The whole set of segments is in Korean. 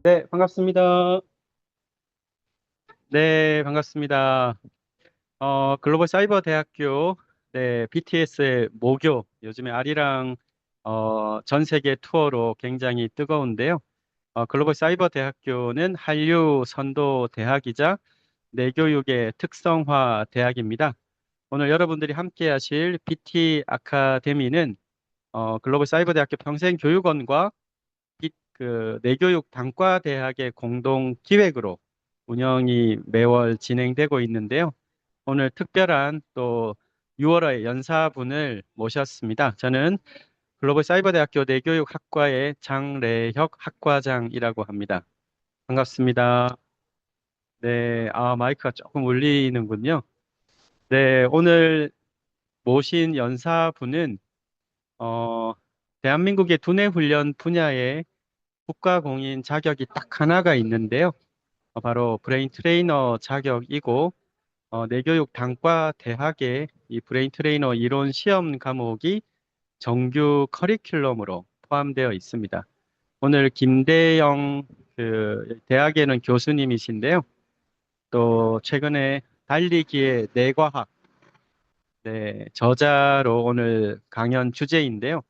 네, 반갑습니다. 네, 반갑습니다. 글로벌 사이버 대학교, 네, BTS의 모교, 요즘에 아리랑, 전 세계 투어로 굉장히 뜨거운데요. 글로벌 사이버 대학교는 한류 선도 대학이자 내교육의 특성화 대학입니다. 오늘 여러분들이 함께 하실 BT 아카데미는, 글로벌 사이버 대학교 평생교육원과 내교육 단과대학의 공동 기획으로 운영이 매월 진행되고 있는데요. 오늘 특별한 또 6월의 연사분을 모셨습니다. 저는 글로벌 사이버대학교 내교육학과의 장래혁 학과장이라고 합니다. 반갑습니다. 네, 마이크가 조금 울리는군요. 네, 오늘 모신 연사분은 어, 대한민국의 두뇌 훈련 분야의 국가공인 자격이 딱 하나가 있는데요. 바로 브레인 트레이너 자격이고, 내교육 단과 대학의 이 브레인 트레이너 이론 시험 과목이 정규 커리큘럼으로 포함되어 있습니다. 오늘 김대영 대학에는 교수님이신데요. 또 최근에 달리기의 뇌과학, 네, 저자로 오늘 강연 주제인데요.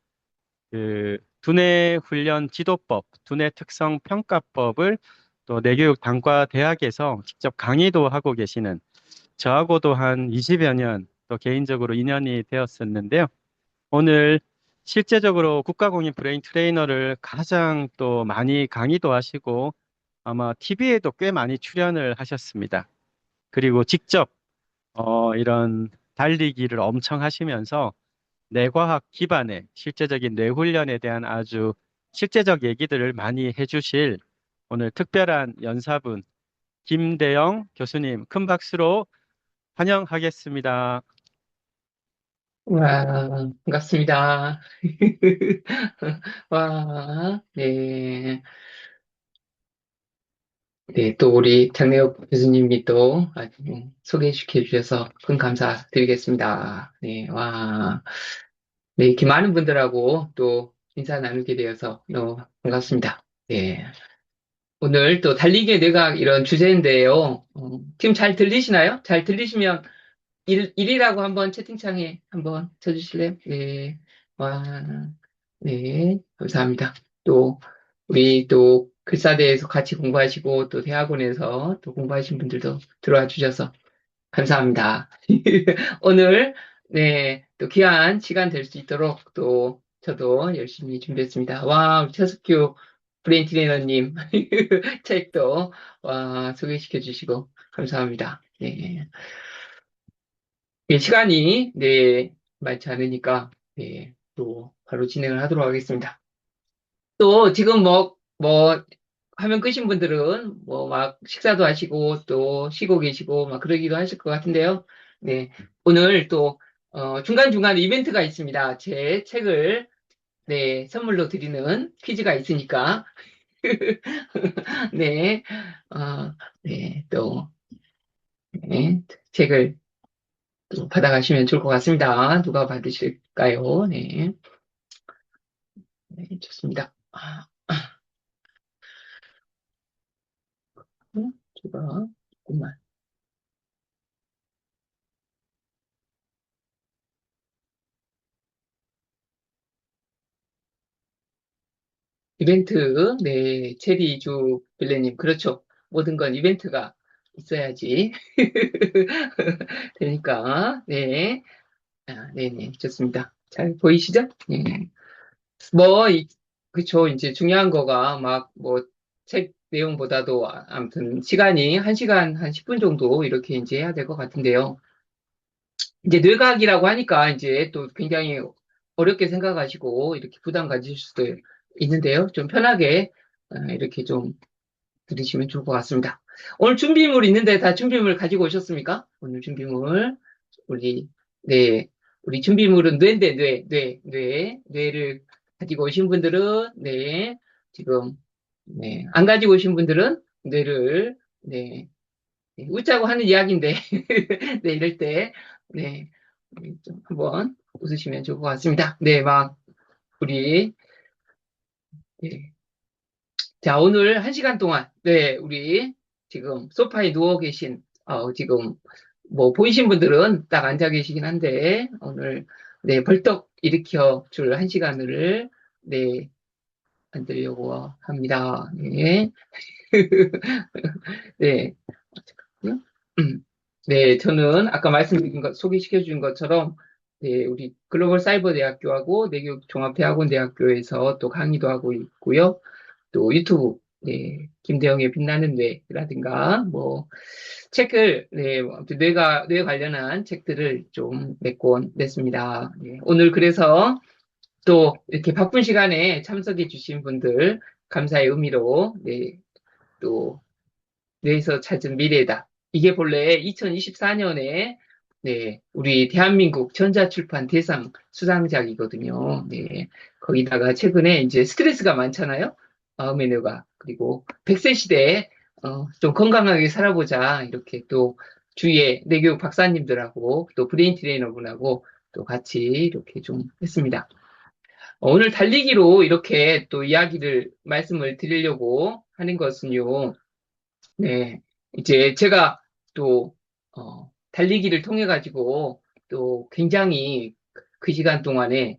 두뇌 훈련 지도법, 두뇌 특성 평가법을 또 내교육 단과 대학에서 직접 강의도 하고 계시는 저하고도 한 20여 년 또 개인적으로 인연이 되었었는데요. 오늘 실제적으로 국가공인 브레인 트레이너를 가장 또 많이 강의도 하시고 아마 TV에도 꽤 많이 출연을 하셨습니다. 그리고 직접 이런 달리기를 엄청 하시면서 뇌과학 기반의 실제적인 뇌훈련에 대한 아주 실제적 얘기들을 많이 해주실 오늘 특별한 연사분 김대영 교수님 큰 박수로 환영하겠습니다. 와, 반갑습니다. 와, 네. 네, 또 우리 장래혁 교수님이 또 소개시켜 주셔서 큰 감사드리겠습니다. 네, 와. 네, 이렇게 많은 분들하고 또 인사 나누게 되어서 너무 반갑습니다. 네. 오늘 또 달리기의 뇌과학 이런 주제인데요. 지금 잘 들리시나요? 잘 들리시면 일이라고 한번 채팅창에 한번 쳐주실래요? 네. 와, 네. 감사합니다. 또, 우리 또 글사대에서 같이 공부하시고 또 대학원에서 또 공부하신 분들도 들어와 주셔서 감사합니다. 오늘, 네. 또 귀한 시간 될 수 있도록 또 저도 열심히 준비했습니다. 와, 우리 최석규 브레인 트레이너님 책도 와, 소개시켜 주시고 감사합니다. 네. 예, 시간이, 네, 많지 않으니까, 네, 또, 바로 진행을 하도록 하겠습니다. 또, 지금 화면 끄신 분들은, 막, 식사도 하시고, 또, 쉬고 계시고, 막, 그러기도 하실 것 같은데요. 네, 오늘 또, 중간중간 이벤트가 있습니다. 제 책을, 네, 선물로 드리는 퀴즈가 있으니까, 네, 어, 네, 또, 네, 책을 또 받아가시면 좋을 것 같습니다. 누가 받으실까요? 네. 네, 좋습니다. 제가 조금만. 이벤트, 네, 체리주 빌레님, 그렇죠. 모든 건 이벤트가 있어야지. 되니까, 네. 네네, 좋습니다. 잘 보이시죠? 네. 뭐, 그쵸. 이제 중요한 거가 책 내용보다도 아무튼 시간이 1시간 한 10분 정도 이렇게 이제 해야 될 것 같은데요. 이제 뇌과학이라고 하니까 이제 또 굉장히 어렵게 생각하시고 이렇게 부담 가지실 수도 있는데요. 좀 편하게 이렇게 좀 들으시면 좋을 것 같습니다. 오늘 준비물 있는데 다 준비물 가지고 오셨습니까? 오늘 준비물 우리 네 우리 준비물은 뇌인데 뇌를 가지고 오신 분들은 네 지금 안 가지고 오신 분들은 뇌를 웃자고 하는 이야기인데 네 이럴 때 네. 좀 한번 웃으시면 좋을 것 같습니다. 네, 막, 우리, 네, 자, 오늘 1시간 동안, 네, 우리 지금 소파에 누워 계신, 지금 뭐 보이신 분들은 딱 앉아 계시긴 한데, 오늘, 네, 벌떡 일으켜 줄 1시간을, 네, 만들려고 합니다. 네. 네. 잠깐만요. 음. 네, 저는 아까 말씀드린 것, 소개시켜 준 것처럼, 네, 우리 글로벌 사이버 대학교하고 내교육 종합대학원대학교에서 또 강의도 하고 있고요. 또 유튜브, 네, 김대영의 빛나는 뇌라든가, 뭐, 책을, 네, 뭐 아무튼 뇌 관련한 책들을 좀 몇 권 냈습니다. 네, 오늘 그래서 또 이렇게 바쁜 시간에 참석해 주신 분들, 감사의 의미로, 네, 또 뇌에서 찾은 미래다. 이게 본래 2024년에 네, 우리 대한민국 전자출판 대상 수상작이거든요. 네, 거기다가 최근에 이제 스트레스가 많잖아요. 마음의 뇌가. 그리고 100세 시대에 좀 건강하게 살아보자. 이렇게 또 주위에 뇌교육 박사님들하고 또 브레인 트레이너분하고 또 같이 이렇게 좀 했습니다. 오늘 달리기로 이렇게 또 이야기를 말씀을 드리려고 하는 것은요. 네. 이제 제가 또, 달리기를 통해 가지고 또 굉장히 그 시간 동안에,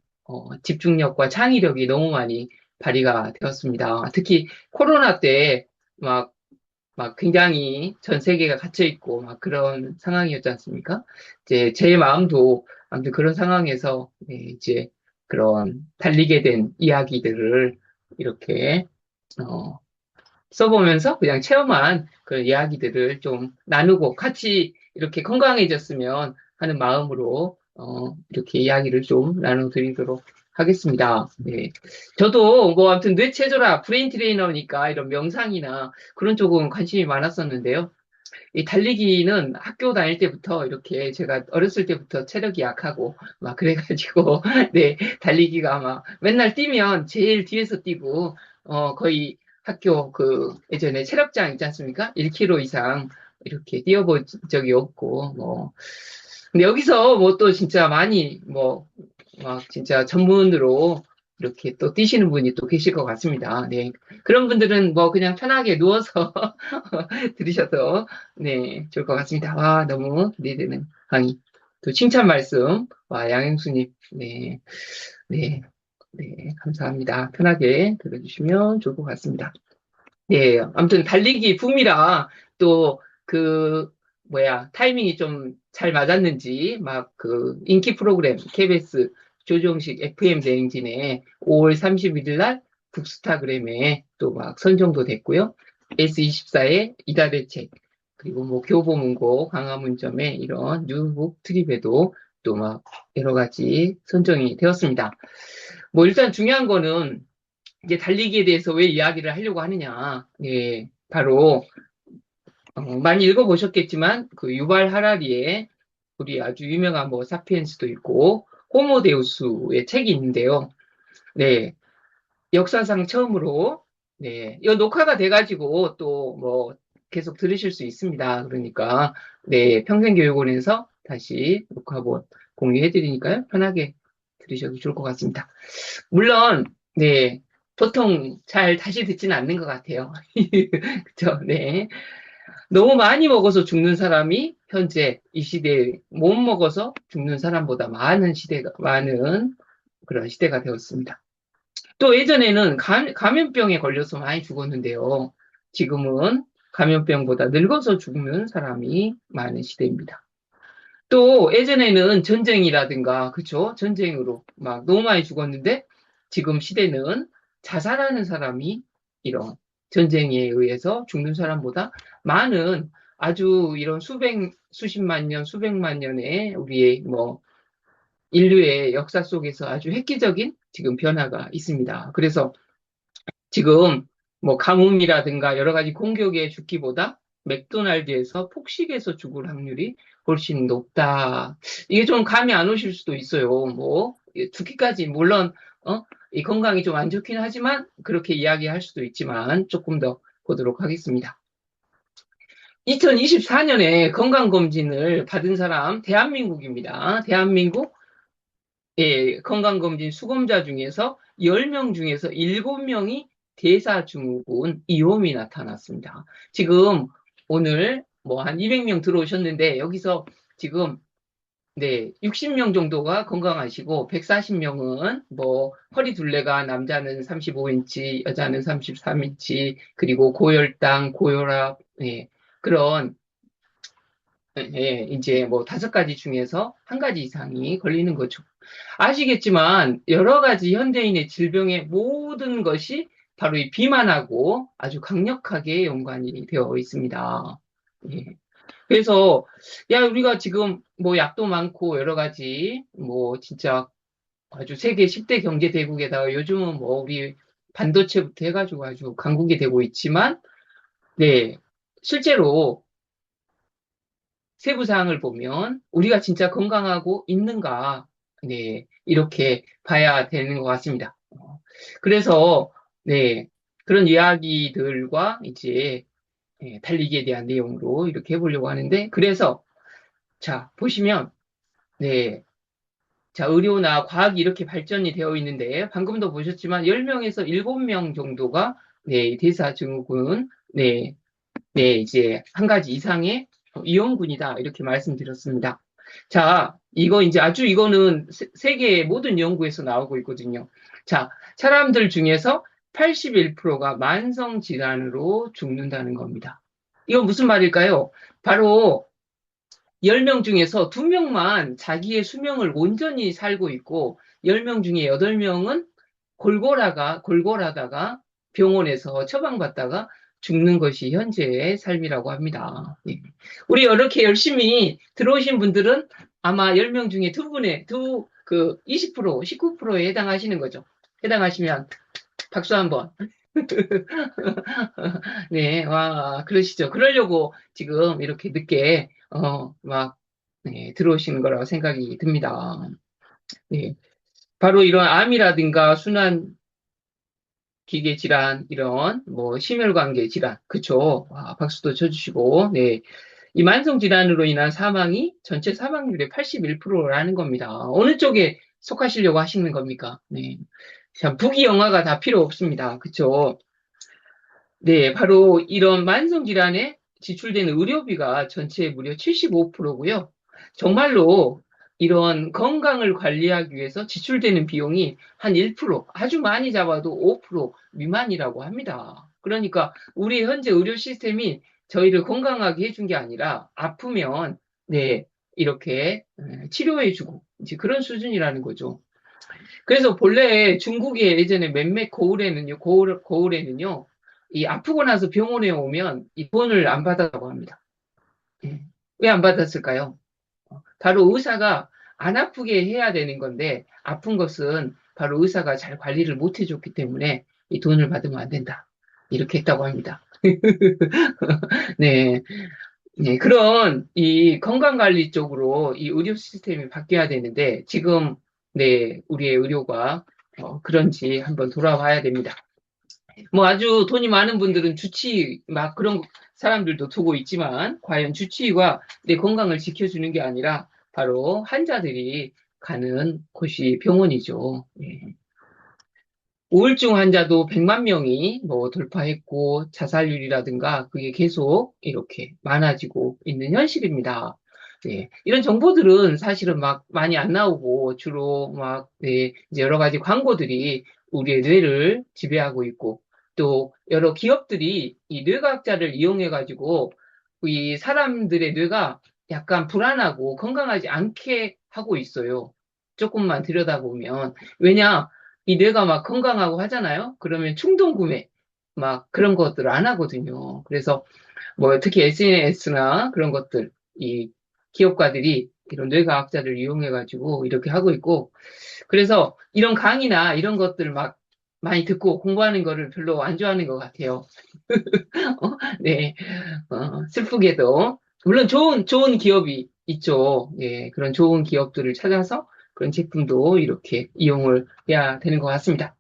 집중력과 창의력이 너무 많이 발휘가 되었습니다. 특히 코로나 때 막, 막 굉장히 전 세계가 갇혀있고 막 그런 상황이었지 않습니까? 이제 제 마음도 아무튼 그런 상황에서 네, 이제 그런 달리게 된 이야기들을 이렇게, 어, 써보면서 그냥 체험한 그런 이야기들을 좀 나누고 같이 이렇게 건강해졌으면 하는 마음으로 이렇게 이야기를 좀 나눠드리도록 하겠습니다. 네. 저도 뭐 아무튼 뇌체조라 브레인 트레이너니까 이런 명상이나 그런 쪽은 관심이 많았었는데요. 이 달리기는 학교 다닐 때부터 이렇게 제가 어렸을 때부터 체력이 약하고 막 그래가지고 네 달리기가 막 맨날 뛰면 제일 뒤에서 뛰고 거의 학교 그 예전에 체력장 있지 않습니까? 1km 이상 이렇게 뛰어본 적이 없고 뭐 근데 여기서 뭐 또 진짜 많이 뭐 막 진짜 전문으로 이렇게 또 뛰시는 분이 또 계실 것 같습니다. 네. 그런 분들은 뭐 그냥 편하게 누워서 들으셔도 네, 좋을 것 같습니다. 와, 너무 기대되는 강의. 또 칭찬 말씀. 와, 양행수님. 네, 네, 네, 감사합니다. 편하게 들어주시면 좋을 것 같습니다. 네, 아무튼 달리기 붐이라 또 그, 뭐야, 타이밍이 좀 잘 맞았는지, 막 그 인기 프로그램, KBS 조정식 FM 대행진에 5월 31일 날 북스타그램에 또 막 선정도 됐고요. S24의 이다대책, 그리고 뭐 교보문고, 광화문점의 이런 뉴북 트립에도 또 막 여러 가지 선정이 되었습니다. 뭐 일단 중요한 거는 이제 달리기에 대해서 왜 이야기를 하려고 하느냐. 예, 바로 많이 읽어보셨겠지만 그 유발 하라리의 우리 아주 유명한 뭐 사피엔스도 있고 호모데우스의 책이 있는데요. 네, 역사상 처음으로 네, 이 녹화가 돼가지고 또 뭐 계속 들으실 수 있습니다. 그러니까 네, 평생교육원에서 다시 녹화본 공유해드리니까요. 편하게 들으셔도 좋을 것 같습니다. 물론 네, 보통 잘 다시 듣지는 않는 것 같아요. 그죠? 네. 너무 많이 먹어서 죽는 사람이 현재 이 시대에 못 먹어서 죽는 사람보다 많은 그런 시대가 되었습니다. 또 예전에는 감염병에 걸려서 많이 죽었는데요. 지금은 감염병보다 늙어서 죽는 사람이 많은 시대입니다. 또 예전에는 전쟁이라든가, 그쵸? 전쟁으로 막 너무 많이 죽었는데 지금 시대는 자살하는 사람이 이런 전쟁에 의해서 죽는 사람보다 많은 아주 이런 수십만 년, 수백만 년의 우리의 뭐 인류의 역사 속에서 아주 획기적인 지금 변화가 있습니다. 그래서 지금 뭐 가뭄이라든가 여러 가지 공격에 죽기보다 맥도날드에서 폭식에서 죽을 확률이 훨씬 높다. 이게 좀 감이 안 오실 수도 있어요. 뭐 죽기까지 물론 이 건강이 좀 안 좋긴 하지만 그렇게 이야기할 수도 있지만 조금 더 보도록 하겠습니다. 2024년에 건강검진을 받은 사람 대한민국입니다. 대한민국 건강검진 수검자 중에서 10명 중에서 7명이 대사증후군 위험이 나타났습니다. 지금 오늘 뭐 한 200명 들어오셨는데 여기서 지금 네, 60명 정도가 건강하시고 140명은 뭐 허리 둘레가 남자는 35인치, 여자는 33인치, 그리고 고혈당, 고혈압, 예, 그런 예, 이제 뭐 5가지 중에서 한 가지 이상이 걸리는 거죠. 아시겠지만 여러 가지 현대인의 질병의 모든 것이 바로 이 비만하고 아주 강력하게 연관이 되어 있습니다. 예. 그래서 야 우리가 지금 뭐 약도 많고 여러 가지 뭐 진짜 아주 세계 10대 경제 대국에다가 요즘은 뭐 우리 반도체부터 해가지고 아주 강국이 되고 있지만 네 실제로 세부 사항을 보면 우리가 진짜 건강하고 있는가 네 이렇게 봐야 되는 것 같습니다. 그래서 네 그런 이야기들과 이제 달리기에 대한 내용으로 이렇게 해보려고 하는데 그래서 자 보시면 네. 자, 의료나 과학이 이렇게 발전이 되어 있는데, 방금도 보셨지만, 10명에서 7명 정도가, 네, 대사증후군, 네, 네, 이제, 한 가지 이상의 위험군이다. 이렇게 말씀드렸습니다. 자, 이거 이제 아주 이거는 세계 모든 연구에서 나오고 있거든요. 자, 사람들 중에서 81%가 만성질환으로 죽는다는 겁니다. 이건 무슨 말일까요? 바로 10명 중에서 2명만 자기의 수명을 온전히 살고 있고, 10명 중에 8명은 골골하다가 병원에서 처방받다가 죽는 것이 현재의 삶이라고 합니다. 예. 우리 이렇게 열심히 들어오신 분들은 아마 10명 중에 그 20%, 19%에 해당하시는 거죠. 해당하시면 박수 한번. 네, 와, 그러시죠. 그러려고 지금 이렇게 늦게, 네, 들어오시는 거라고 생각이 듭니다. 네. 바로 이런 암이라든가 순환 기계 질환, 이런, 뭐, 심혈관계 질환, 그쵸. 와, 박수도 쳐주시고, 네. 이 만성 질환으로 인한 사망이 전체 사망률의 81%라는 겁니다. 어느 쪽에 속하시려고 하시는 겁니까? 네. 참, 부귀영화가 다 필요 없습니다. 그쵸. 네, 바로 이런 만성질환에 지출되는 의료비가 전체의 무려 75%고요. 정말로 이런 건강을 관리하기 위해서 지출되는 비용이 한 1%, 아주 많이 잡아도 5% 미만이라고 합니다. 그러니까 우리 현재 의료 시스템이 저희를 건강하게 해준 게 아니라 아프면 네, 이렇게 치료해주고 이제 그런 수준이라는 거죠. 그래서 본래 중국의 예전에 몇몇 고을에는요, 이 아프고 나서 병원에 오면 이 돈을 안 받았다고 합니다. 예. 왜 안 받았을까요? 바로 의사가 안 아프게 해야 되는 건데, 아픈 것은 바로 의사가 잘 관리를 못 해줬기 때문에 이 돈을 받으면 안 된다. 이렇게 했다고 합니다. 네. 네, 그런 이 건강관리 쪽으로 이 의료 시스템이 바뀌어야 되는데 지금 네, 우리의 의료가 그런지 한번 돌아봐야 됩니다. 뭐 아주 돈이 많은 분들은 주치의 막 그런 사람들도 두고 있지만 과연 주치의가 내 건강을 지켜주는 게 아니라 바로 환자들이 가는 곳이 병원이죠. 예. 우울증 환자도 100만 명이 뭐 돌파했고 자살률이라든가 그게 계속 이렇게 많아지고 있는 현실입니다. 네, 이런 정보들은 사실은 막 많이 안 나오고 주로 막 네, 이제 여러 가지 광고들이 우리의 뇌를 지배하고 있고 또 여러 기업들이 이 뇌과학자를 이용해 가지고 이 사람들의 뇌가 약간 불안하고 건강하지 않게 하고 있어요. 조금만 들여다보면 왜냐 이 뇌가 막 건강하고 하잖아요. 그러면 충동 구매 막 그런 것들을 안 하거든요. 그래서 뭐 특히 SNS나 그런 것들 이 기업가들이 이런 뇌과학자를 이용해 가지고 이렇게 하고 있고 그래서 이런 강의나 이런 것들 막 많이 듣고 공부하는 거를 별로 안 좋아하는 것 같아요. 네, 슬프게도 물론 좋은 기업이 있죠. 예, 그런 좋은 기업들을 찾아서 그런 제품도 이렇게 이용을 해야 되는 것 같습니다.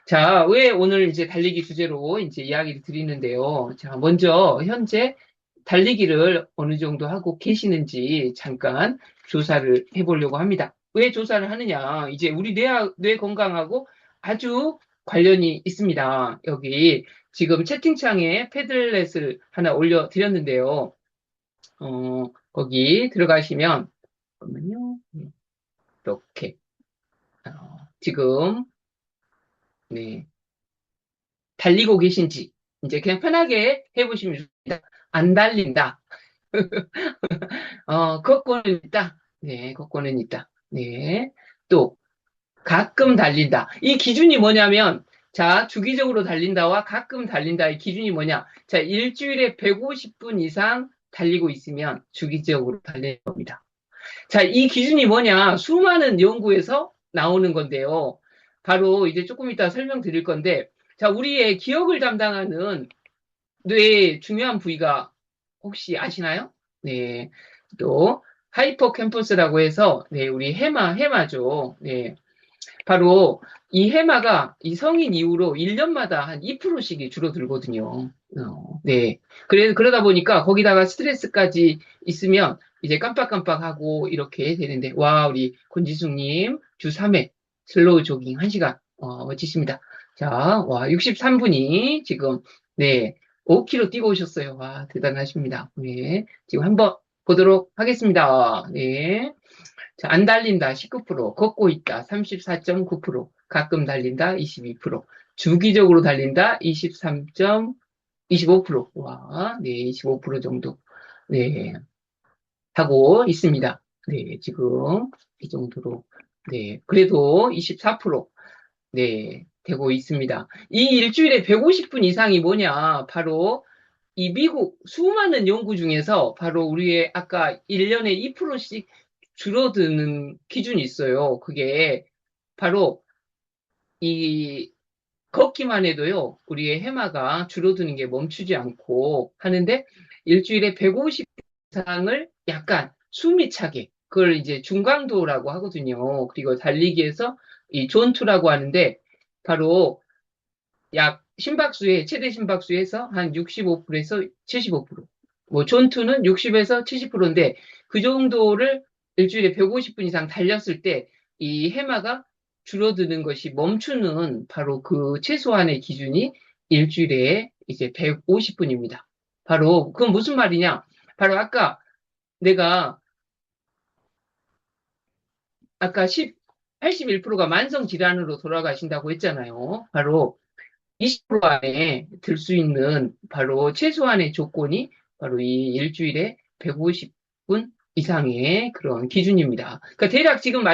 자, 왜 오늘 이제 달리기 주제로 이제 이야기를 드리는데요. 자, 먼저 현재 달리기를 어느 정도 하고 계시는지 잠깐 조사를 해보려고 합니다. 왜 조사를 하느냐? 이제 우리 뇌 건강하고 아주 관련이 있습니다. 여기 지금 채팅창에 패들렛을 하나 올려드렸는데요. 거기 들어가시면, 잠깐만요. 이렇게, 지금, 네, 달리고 계신지, 이제 그냥 편하게 해보시면 됩니다. 안 달린다. 걷고는 있다. 네, 걷고는 있다. 네. 또, 가끔 달린다. 이 기준이 뭐냐면, 자, 주기적으로 달린다와 가끔 달린다의 기준이 뭐냐? 자, 일주일에 150분 이상 달리고 있으면 주기적으로 달리는 겁니다. 자, 이 기준이 뭐냐? 수많은 연구에서 나오는 건데요. 바로 이제 조금 이따 설명드릴 건데, 자, 우리의 기억을 담당하는 뇌의 중요한 부위가 혹시 아시나요? 네. 또, 하이포캠퍼스라고 해서, 네, 우리 해마죠. 네. 바로 이 해마가 이 성인 이후로 1년마다 한 2%씩이 줄어들거든요. 네. 그러다 보니까 거기다가 스트레스까지 있으면 이제 깜빡깜빡하고 이렇게 되는데, 와, 우리 권지숙님 주 3회 슬로우 조깅 1시간, 멋지십니다. 자, 와, 63분이 지금, 네, 5km 뛰고 오셨어요. 와, 대단하십니다. 네. 지금 한번 보도록 하겠습니다. 네. 자, 안 달린다 19%, 걷고 있다 34.9%, 가끔 달린다 22%, 주기적으로 달린다 23.25%. 와, 네, 25% 정도. 네, 하고 있습니다. 네, 지금 이 정도로. 네, 그래도 24%. 네, 되고 있습니다. 이 일주일에 150분 이상이 뭐냐? 바로 이 미국 수많은 연구 중에서 바로 우리의 아까 1년에 2%씩 줄어드는 기준이 있어요. 그게 바로 이 걷기만 해도요, 우리의 해마가 줄어드는 게 멈추지 않고 하는데 일주일에 150 이상을 약간 숨이 차게 그걸 이제 중강도라고 하거든요. 그리고 달리기에서 이 존투라고 하는데 바로 약 심박수의 최대 심박수에서 한 65%에서 75%. 뭐 존투는 60에서 70%인데 그 정도를 일주일에 150분 이상 달렸을 때 이 해마가 줄어드는 것이 멈추는 바로 그 최소한의 기준이 일주일에 이제 150분입니다. 바로 그건 무슨 말이냐? 바로 내가 아까 81%가 만성 질환으로 돌아가신다고 했잖아요. 바로 20% 안에 들 수 있는 바로 최소한의 조건이 바로 이 일주일에 150분 이상의 그런 기준입니다. 그러니까 대략 지금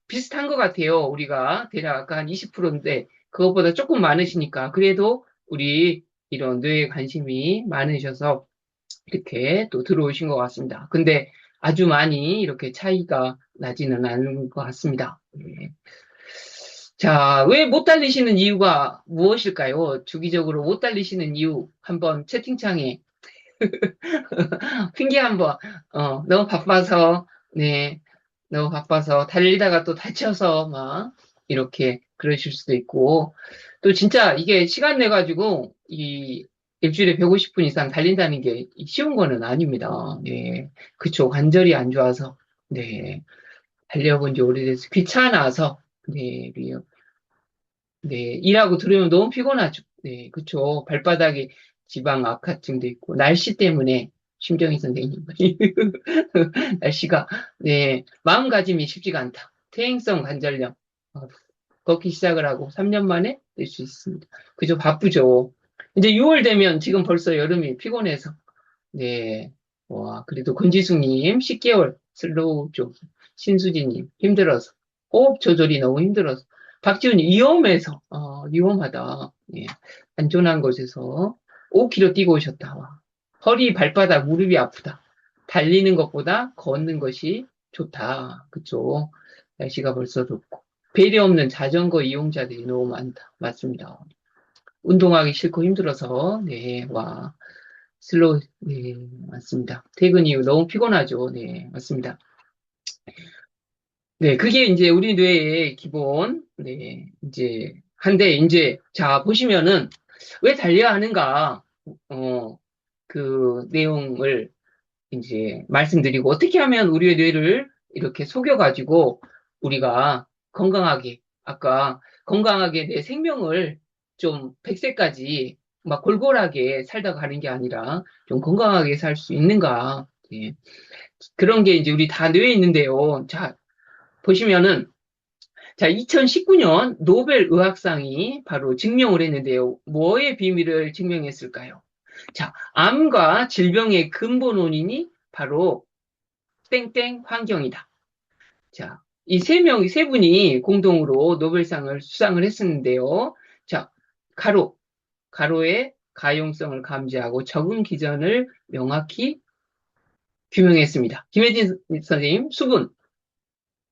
비슷한 것 같아요. 우리가 대략 아까 한 20%인데 그것보다 조금 많으시니까 그래도 우리 이런 뇌에 관심이 많으셔서 이렇게 또 들어오신 것 같습니다. 근데 아주 많이 이렇게 차이가 나지는 않은 것 같습니다. 네. 자, 왜 못 달리시는 이유가 무엇일까요? 주기적으로 못 달리시는 이유 한번 채팅창에 핑계 한번, 너무 바빠서, 네, 너무 바빠서 달리다가 또 다쳐서 막 이렇게 그러실 수도 있고, 또 진짜 이게 시간 내가지고 이 일주일에 150분 이상 달린다는 게 쉬운 거는 아닙니다. 네, 그쵸. 관절이 안 좋아서, 네, 달려본 지 오래돼서 귀찮아서, 네, 네, 일하고 들으면 너무 피곤하죠. 네, 그쵸. 발바닥에 지방 악화증도 있고, 날씨 때문에, 심정희 선생님. 날씨가, 네, 마음가짐이 쉽지가 않다. 퇴행성 관절염. 걷기 시작을 하고 3년 만에 될 수 있습니다. 그죠, 바쁘죠. 이제 6월 되면 지금 벌써 여름이 피곤해서, 네, 와, 그래도 권지숙님, 10개월 슬로우 쪽, 신수진님, 힘들어서, 호흡 조절이 너무 힘들어서, 박지훈이 위험해서, 위험하다. 예, 안전한 곳에서 5km 뛰고 오셨다. 와. 허리, 발바닥, 무릎이 아프다. 달리는 것보다 걷는 것이 좋다. 그쵸? 날씨가 벌써 덥고. 배려 없는 자전거 이용자들이 너무 많다. 맞습니다. 운동하기 싫고 힘들어서, 네, 와. 슬로우, 네, 맞습니다. 퇴근 이후 너무 피곤하죠. 네, 맞습니다. 네, 그게 이제 우리 뇌의 기본, 네, 이제, 자, 보시면은, 왜 달려야 하는가, 그 내용을 이제 말씀드리고, 어떻게 하면 우리의 뇌를 이렇게 속여가지고, 우리가 건강하게, 아까 건강하게 내 생명을 좀 100세까지 막 골골하게 살다 가는 게 아니라 좀 건강하게 살 수 있는가. 예. 그런 게 이제 우리 다 뇌에 있는데요. 자, 보시면은, 자, 2019년 노벨 의학상이 바로 증명을 했는데요. 뭐의 비밀을 증명했을까요? 자, 암과 질병의 근본 원인이 바로 땡땡 환경이다. 자, 이 세 분이 공동으로 노벨상을 수상을 했었는데요. 자, 가로, 가로의 가용성을 감지하고 적응 기전을 명확히 규명했습니다. 김혜진 선생님, 수분,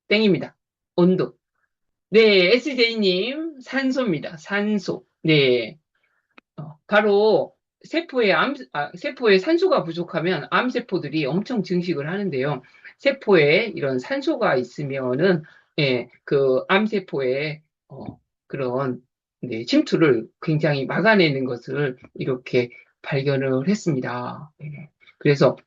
땡입니다. 온도. 네, SJ님, 산소입니다. 산소. 네, 바로 세포에 산소가 부족하면 암세포들이 엄청 증식을 하는데요. 세포에 이런 산소가 있으면은, 예, 그 암세포의, 그런, 네, 침투를 굉장히 막아내는 것을 이렇게 발견을 했습니다. 예. 그래서,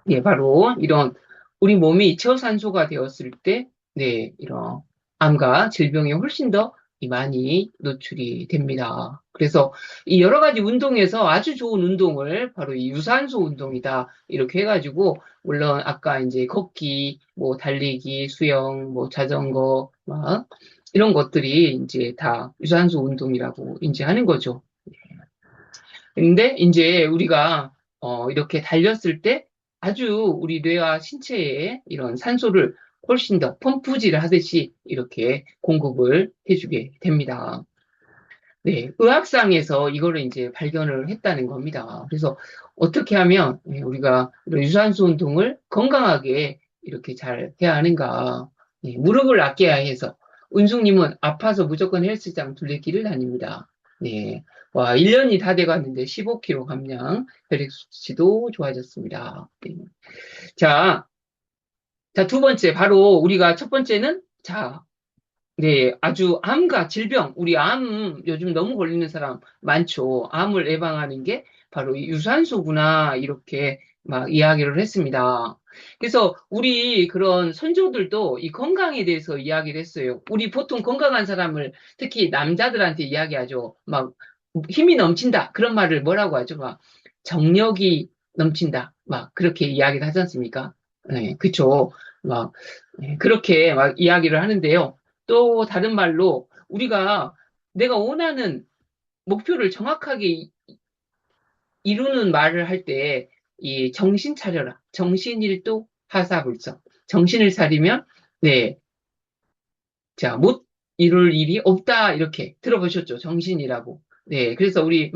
예, 바로 이런 우리 몸이 저산소가 되었을 때, 네, 이런 암과 질병에 훨씬 더 많이 노출이 됩니다. 그래서 이 여러 가지 운동에서 아주 좋은 운동을 바로 이 유산소 운동이다. 이렇게 해가지고, 물론 아까 이제 걷기, 뭐 달리기, 수영, 뭐 자전거, 막 이런 것들이 이제 다 유산소 운동이라고 이제 하는 거죠. 근데 이제 우리가 이렇게 달렸을 때 아주 우리 뇌와 신체에 이런 산소를 훨씬 더 펌프질을 하듯이 이렇게 공급을 해주게 됩니다. 네, 의학상에서 이거를 이제 발견을 했다는 겁니다. 그래서 어떻게 하면 우리가 이런 유산소 운동을 건강하게 이렇게 잘 해야 하는가. 네, 무릎을 아껴야 해서 은숙님은 아파서 무조건 헬스장 둘레길을 다닙니다. 네, 와 1년이 다 돼갔는데 15kg 감량, 혈액 수치도 좋아졌습니다. 네. 자, 자, 두 번째 바로 우리가 첫 번째는 자, 네, 아주 암과 질병, 우리 암 요즘 너무 걸리는 사람 많죠. 암을 예방하는 게 바로 이 유산소구나, 이렇게 막 이야기를 했습니다. 그래서 우리 그런 선조들도 이 건강에 대해서 이야기를 했어요. 우리 보통 건강한 사람을 특히 남자들한테 이야기하죠. 막 힘이 넘친다. 그런 말을 뭐라고 하죠? 막 정력이 넘친다. 막 그렇게 이야기를 하지 않습니까? 네, 그쵸. 막, 네, 그렇게 막 이야기를 하는데요. 또 다른 말로 우리가 내가 원하는 목표를 정확하게 이루는 말을 할 때 이 정신 차려라. 정신일도 하사불성. 정신을 차리면 네, 자, 못 이룰 일이 없다. 이렇게 들어보셨죠? 정신이라고. 네, 그래서 우리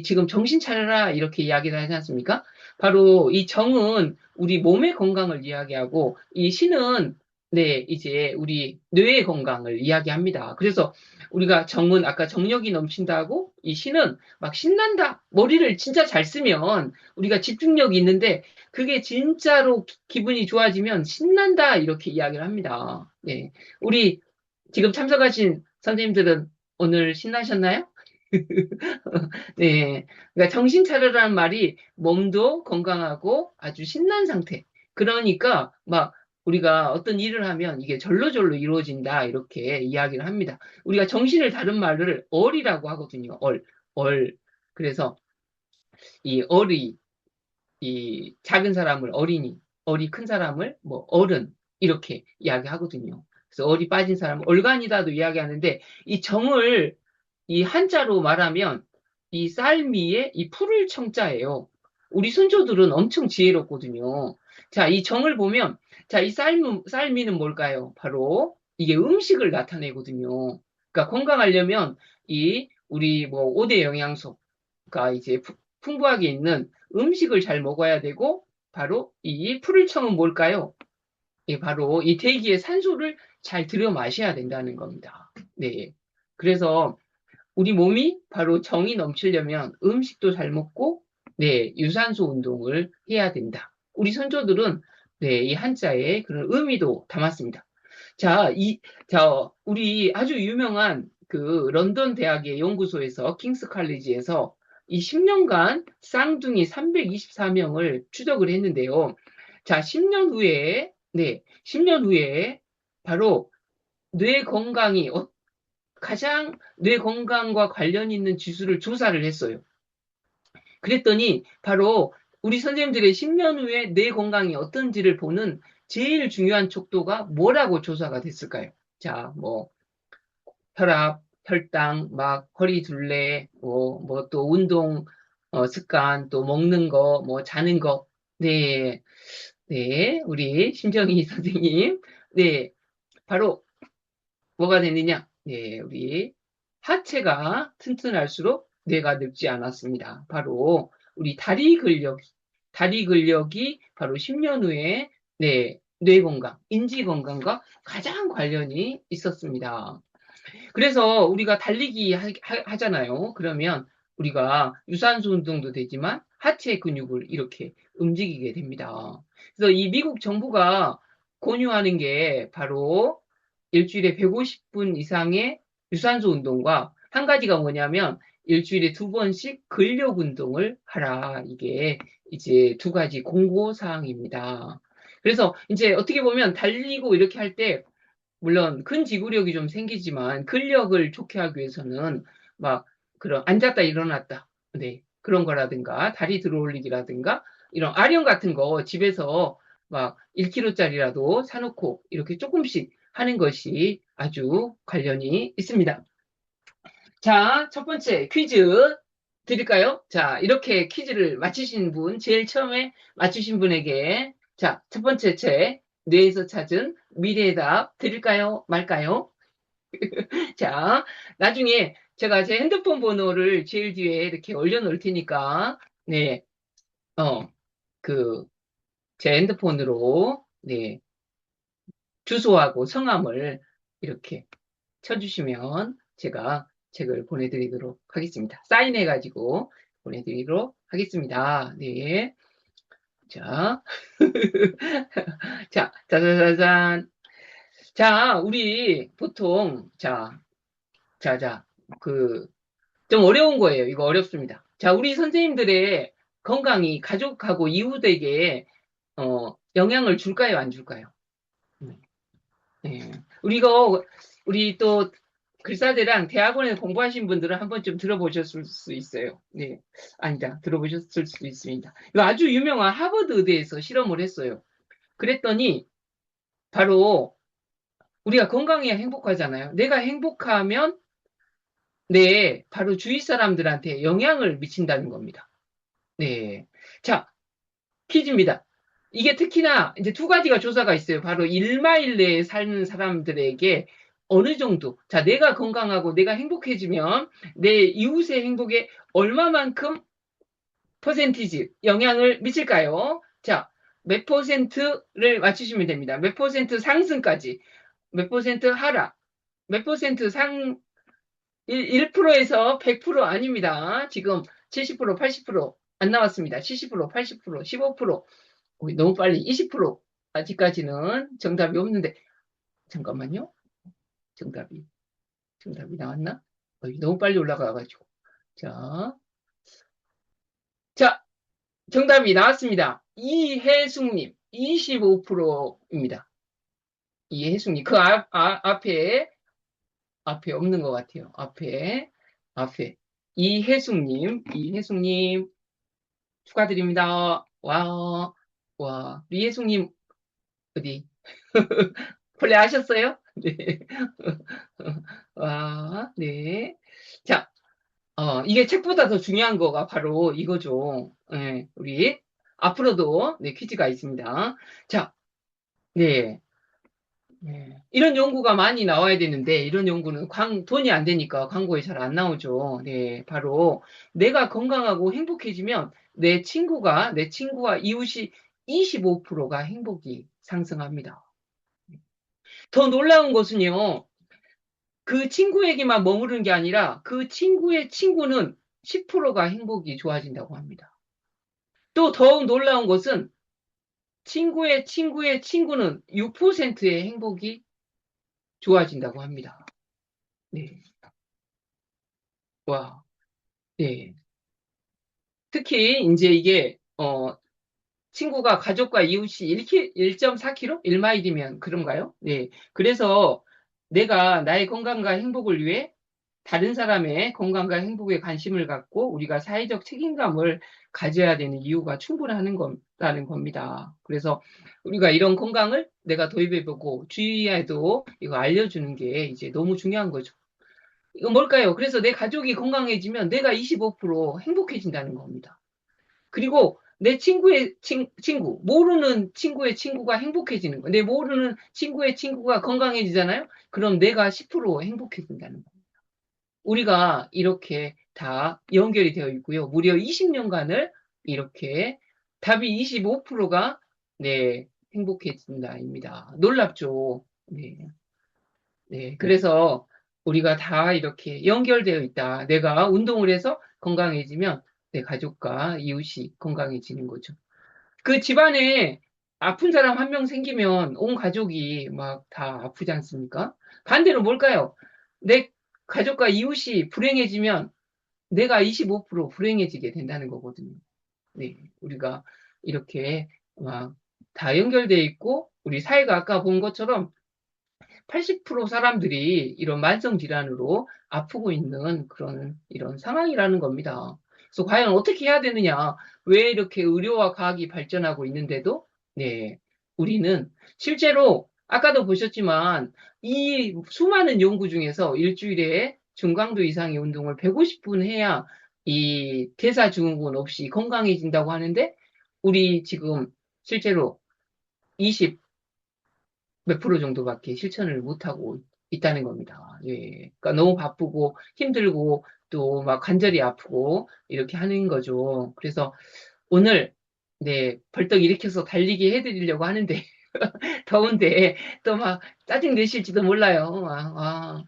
지금 정신 차려라. 이렇게 이야기를 하지 않습니까? 바로 이 정은 우리 몸의 건강을 이야기하고 이 신은 네, 이제 우리 뇌의 건강을 이야기합니다. 그래서 우리가 정은 아까 정력이 넘친다고 이 신은 막 신난다. 머리를 진짜 잘 쓰면 우리가 집중력이 있는데 그게 진짜로 기분이 좋아지면 신난다. 이렇게 이야기를 합니다. 네. 우리 지금 참석하신 선생님들은 오늘 신나셨나요? 네. 그러니까 정신 차려라는 말이 몸도 건강하고 아주 신난 상태. 그러니까 막 우리가 어떤 일을 하면 이게 절로절로 이루어진다. 이렇게 이야기를 합니다. 우리가 정신을 다른 말을 얼이라고 하거든요. 얼. 그래서 이 얼이 이 작은 사람을 어린이, 얼이 큰 사람을 뭐 어른 이렇게 이야기하거든요. 그래서 얼이 빠진 사람을 얼간이다도 이야기하는데 이 정을 이 한자로 말하면 이 쌀미에 이 풀을 청자예요. 우리 선조들은 엄청 지혜롭거든요. 자, 이 정을 보면 자, 이 쌀미는 뭘까요? 바로 이게 음식을 나타내거든요. 그러니까 건강하려면 이 우리 뭐 5대 영양소가 이제 풍부하게 있는 음식을 잘 먹어야 되고 바로 이 풀을 청은 뭘까요? 예, 바로 이 대기의 산소를 잘 들여 마셔야 된다는 겁니다. 네. 그래서 우리 몸이 바로 정이 넘치려면 음식도 잘 먹고, 네, 유산소 운동을 해야 된다. 우리 선조들은, 네, 이 한자에 그런 의미도 담았습니다. 자, 우리 아주 유명한 그 런던 대학의 연구소에서, 킹스 칼리지에서 이 10년간 쌍둥이 324명을 추적을 했는데요. 자, 10년 후에, 네, 10년 후에 바로 뇌 건강이 가장 뇌 건강과 관련 있는 지수를 조사를 했어요. 그랬더니 바로 우리 선생님들의 10년 후에 뇌 건강이 어떤지를 보는 제일 중요한 척도가 뭐라고 조사가 됐을까요? 자, 뭐 혈압, 혈당, 막 허리 둘레, 뭐 또 운동 습관, 또 먹는 거, 뭐 자는 거. 네, 네, 우리 심정희 선생님. 네, 바로 뭐가 되느냐? 네, 우리 하체가 튼튼할수록 뇌가 늙지 않았습니다. 바로 우리 다리 근력이 바로 10년 후에 네, 뇌 건강, 인지 건강과 가장 관련이 있었습니다. 그래서 우리가 달리기 하잖아요. 그러면 우리가 유산소 운동도 되지만 하체 근육을 이렇게 움직이게 됩니다. 그래서 이 미국 정부가 권유하는 게 바로 일주일에 150분 이상의 유산소 운동과 한 가지가 뭐냐면 일주일에 2번씩 근력 운동을 하라. 이게 이제 두 가지 공고 사항입니다. 그래서 이제 어떻게 보면 달리고 이렇게 할때 물론 근지구력이 좀 생기지만 근력을 좋게 하기 위해서는 막 그런 앉았다 일어났다 네 그런 거라든가 다리 들어 올리기라든가 이런 아령 같은 거 집에서 막 1kg짜리라도 사놓고 이렇게 조금씩 하는 것이 아주 관련이 있습니다. 자, 첫 번째 퀴즈 드릴까요? 자, 이렇게 퀴즈를 맞히신 분, 제일 처음에 맞추신 분에게 자, 첫 번째 책 뇌에서 찾은 미래의 답 드릴까요? 말까요? 자, 나중에 제가 제 핸드폰 번호를 제일 뒤에 이렇게 올려놓을 테니까, 네, 어, 그, 제 핸드폰으로, 네, 주소하고 성함을 이렇게 쳐주시면 제가 책을 보내드리도록 하겠습니다. 사인해가지고 보내드리도록 하겠습니다. 네. 자, 자, 짜자자잔. 자, 우리 보통, 그, 좀 어려운 거예요. 이거 어렵습니다. 자, 우리 선생님들의 건강이 가족하고 이웃에게, 영향을 줄까요? 안 줄까요? 네. 네. 우리 또, 글사대랑 대학원에서 공부하신 분들은 한 번쯤 들어보셨을 수 있어요. 네. 아니다. 들어보셨을 수도 있습니다. 이거 아주 유명한 하버드 의대에서 실험을 했어요. 그랬더니, 바로, 우리가 건강해야 행복하잖아요. 내가 행복하면, 네, 바로 주위 사람들한테 영향을 미친다는 겁니다. 네. 자, 퀴즈입니다. 이게 특히나 이제 두 가지가 조사가 있어요. 바로 1마일 내에 사는 사람들에게 어느 정도, 자, 내가 건강하고 내가 행복해지면 내 이웃의 행복에 얼마만큼 퍼센티지 영향을 미칠까요? 자, 몇 퍼센트를 맞추시면 됩니다. 몇 퍼센트 상승까지, 몇 퍼센트 하락, 몇 퍼센트 1%에서 100% 아닙니다. 지금 70%, 80%안 나왔습니다. 70%, 80%, 15%. 너무 빨리 20% 아직까지는 정답이 없는데 잠깐만요. 정답이 나왔나? 너무 빨리 올라가가지고 자, 자 정답이 나왔습니다. 이혜숙님 25%입니다. 이혜숙님 그 앞에 없는 것 같아요. 앞에 이혜숙님 축하드립니다. 이혜숙님 어디 본래 아셨어요? 네. 네. 자, 이게 책보다 더 중요한 거가 바로 이거죠. 네, 우리 앞으로도 네, 퀴즈가 있습니다. 자, 네. 네. 이런 연구가 많이 나와야 되는데 이런 연구는 돈이 안 되니까 광고에 잘 안 나오죠. 네, 바로 내가 건강하고 행복해지면 내 친구와 이웃이 25%가 행복이 상승합니다. 더 놀라운 것은요. 그 친구에게만 머무르는 게 아니라 그 친구의 친구는 10%가 행복이 좋아진다고 합니다. 또 더욱 놀라운 것은 친구의 친구의 친구는 6%의 행복이 좋아진다고 합니다. 네. 와, 네. 특히 이제 이게 친구가 가족과 이웃이 1.4km? 1마일이면 그런가요? 네. 그래서 내가 나의 건강과 행복을 위해 다른 사람의 건강과 행복에 관심을 갖고 우리가 사회적 책임감을 가져야 되는 이유가 충분하는 거라는 겁니다. 그래서 우리가 이런 건강을 내가 도입해보고 주위에도 이거 알려주는 게 이제 너무 중요한 거죠. 이거 뭘까요? 그래서 내 가족이 건강해지면 내가 25% 행복해진다는 겁니다. 그리고 내 친구의 친구, 모르는 친구의 친구가 행복해지는 거. 내 모르는 친구의 친구가 건강해지잖아요? 그럼 내가 10% 행복해진다는 거. 우리가 이렇게 다 연결이 되어 있고요. 무려 20년간을 이렇게 답이 25%가 네, 행복해진다입니다. 놀랍죠? 네. 네. 그래서 우리가 다 이렇게 연결되어 있다. 내가 운동을 해서 건강해지면 내 가족과 이웃이 건강해지는 거죠. 그 집안에 아픈 사람 한 명 생기면 온 가족이 막 다 아프지 않습니까? 반대로 뭘까요? 내 가족과 이웃이 불행해지면 내가 25% 불행해지게 된다는 거거든요. 네, 우리가 이렇게 막 다 연결되어 있고 우리 사회가 아까 본 것처럼 80% 사람들이 이런 만성 질환으로 아프고 있는 그런 이런 상황이라는 겁니다. 그래서 과연 어떻게 해야 되느냐? 왜 이렇게 의료와 과학이 발전하고 있는데도 네, 우리는 실제로 아까도 보셨지만 이 수많은 연구 중에서 일주일에 중강도 이상의 운동을 150분 해야 이 대사증후군 없이 건강해진다고 하는데 우리 지금 실제로 20 몇 프로 정도밖에 실천을 못하고 있다는 겁니다. 예. 그러니까 너무 바쁘고 힘들고 또 막 관절이 아프고 이렇게 하는 거죠. 그래서 오늘 네, 벌떡 일으켜서 달리기 해드리려고 하는데 더운데 또 막 짜증 내실지도 몰라요.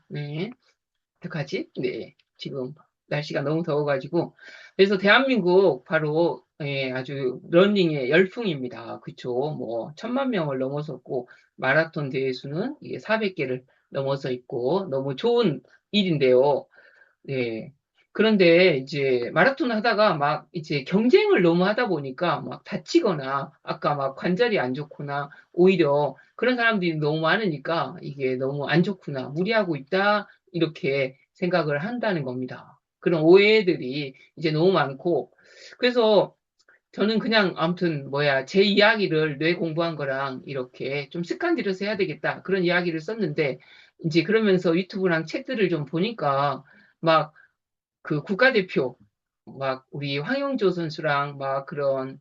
네. 어떡하지? 네. 지금 날씨가 너무 더워가지고. 그래서 대한민국 바로, 예, 아주 러닝의 열풍입니다. 그쵸? 뭐, 1,000만 명을 넘어섰고, 마라톤 대회 수는 이게 400개를 넘어서 있고, 너무 좋은 일인데요. 네. 그런데 이제 마라톤 하다가 막 이제 경쟁을 너무 하다 보니까 막 다치거나 아까 막 관절이 안 좋거나 오히려 그런 사람들이 너무 많으니까 이게 너무 안 좋구나, 무리하고 있다, 이렇게 생각을 한다는 겁니다. 그런 오해들이 이제 너무 많고 그래서 저는 그냥 아무튼 뭐야 제 이야기를 뇌 공부한 거랑 이렇게 좀 습관 들여서 해야 되겠다 그런 이야기를 썼는데 이제 그러면서 유튜브랑 책들을 좀 보니까 막 그 국가대표, 막 우리 황영조 선수랑 막 그런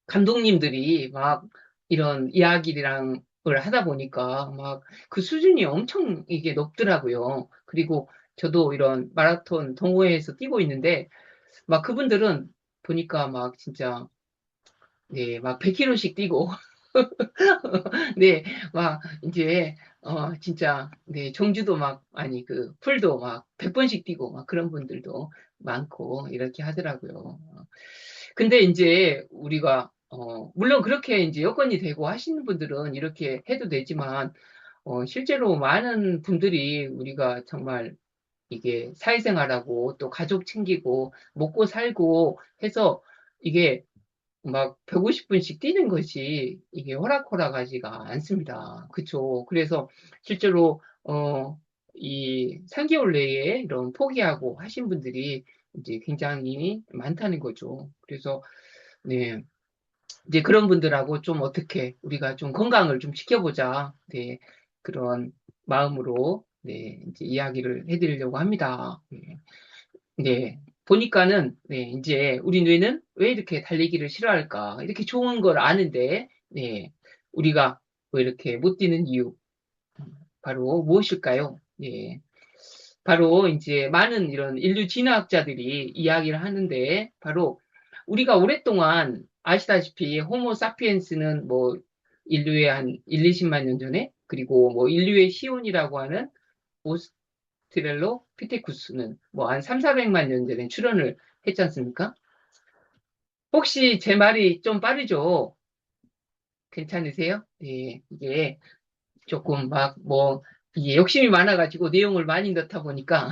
감독님들이 막 이런 이야기랑 을 하다 보니까 막 그 수준이 엄청 이게 높더라고요. 그리고 저도 이런 마라톤 동호회에서 뛰고 있는데 막 그분들은 보니까 막 진짜 네, 막 100km씩 뛰고 네, 막, 이제, 진짜, 네, 종주도 막, 아니, 그, 풀도 막, 100번씩 뛰고, 막, 그런 분들도 많고, 이렇게 하더라고요. 근데 이제, 우리가, 물론 그렇게 이제 여건이 되고 하시는 분들은 이렇게 해도 되지만, 실제로 많은 분들이 우리가 정말 이게 사회생활하고 또 가족 챙기고, 먹고 살고 해서, 이게 막 150분씩 뛰는 것이 이게 호락호락하지가 않습니다. 그쵸? 그래서 실제로 이 3개월 내에 이런 포기하고 하신 분들이 이제 굉장히 많다는 거죠. 그래서 네, 이제 그런 분들하고 좀 어떻게 우리가 좀 건강을 좀 지켜보자. 네, 그런 마음으로 네, 이제 이야기를 해드리려고 합니다. 네. 네. 보니까는, 네, 이제 우리 뇌는 왜 이렇게 달리기를 싫어할까? 이렇게 좋은 걸 아는데, 네, 우리가 왜 이렇게 못 뛰는 이유, 바로 무엇일까요? 네. 바로 이제 많은 이런 인류 진화학자들이 이야기를 하는데, 바로 우리가 오랫동안 아시다시피 호모 사피엔스는 뭐 인류의 한 1, 20만 년 전에, 그리고 뭐 인류의 시온이라고 하는 오스트렐로 피테쿠스는 뭐 한 3, 400만 년 전에 출현을 했지 않습니까? 혹시 제 말이 좀 빠르죠? 괜찮으세요? 네, 이게 조금 막 뭐, 이게 욕심이 많아가지고 내용을 많이 넣다 보니까.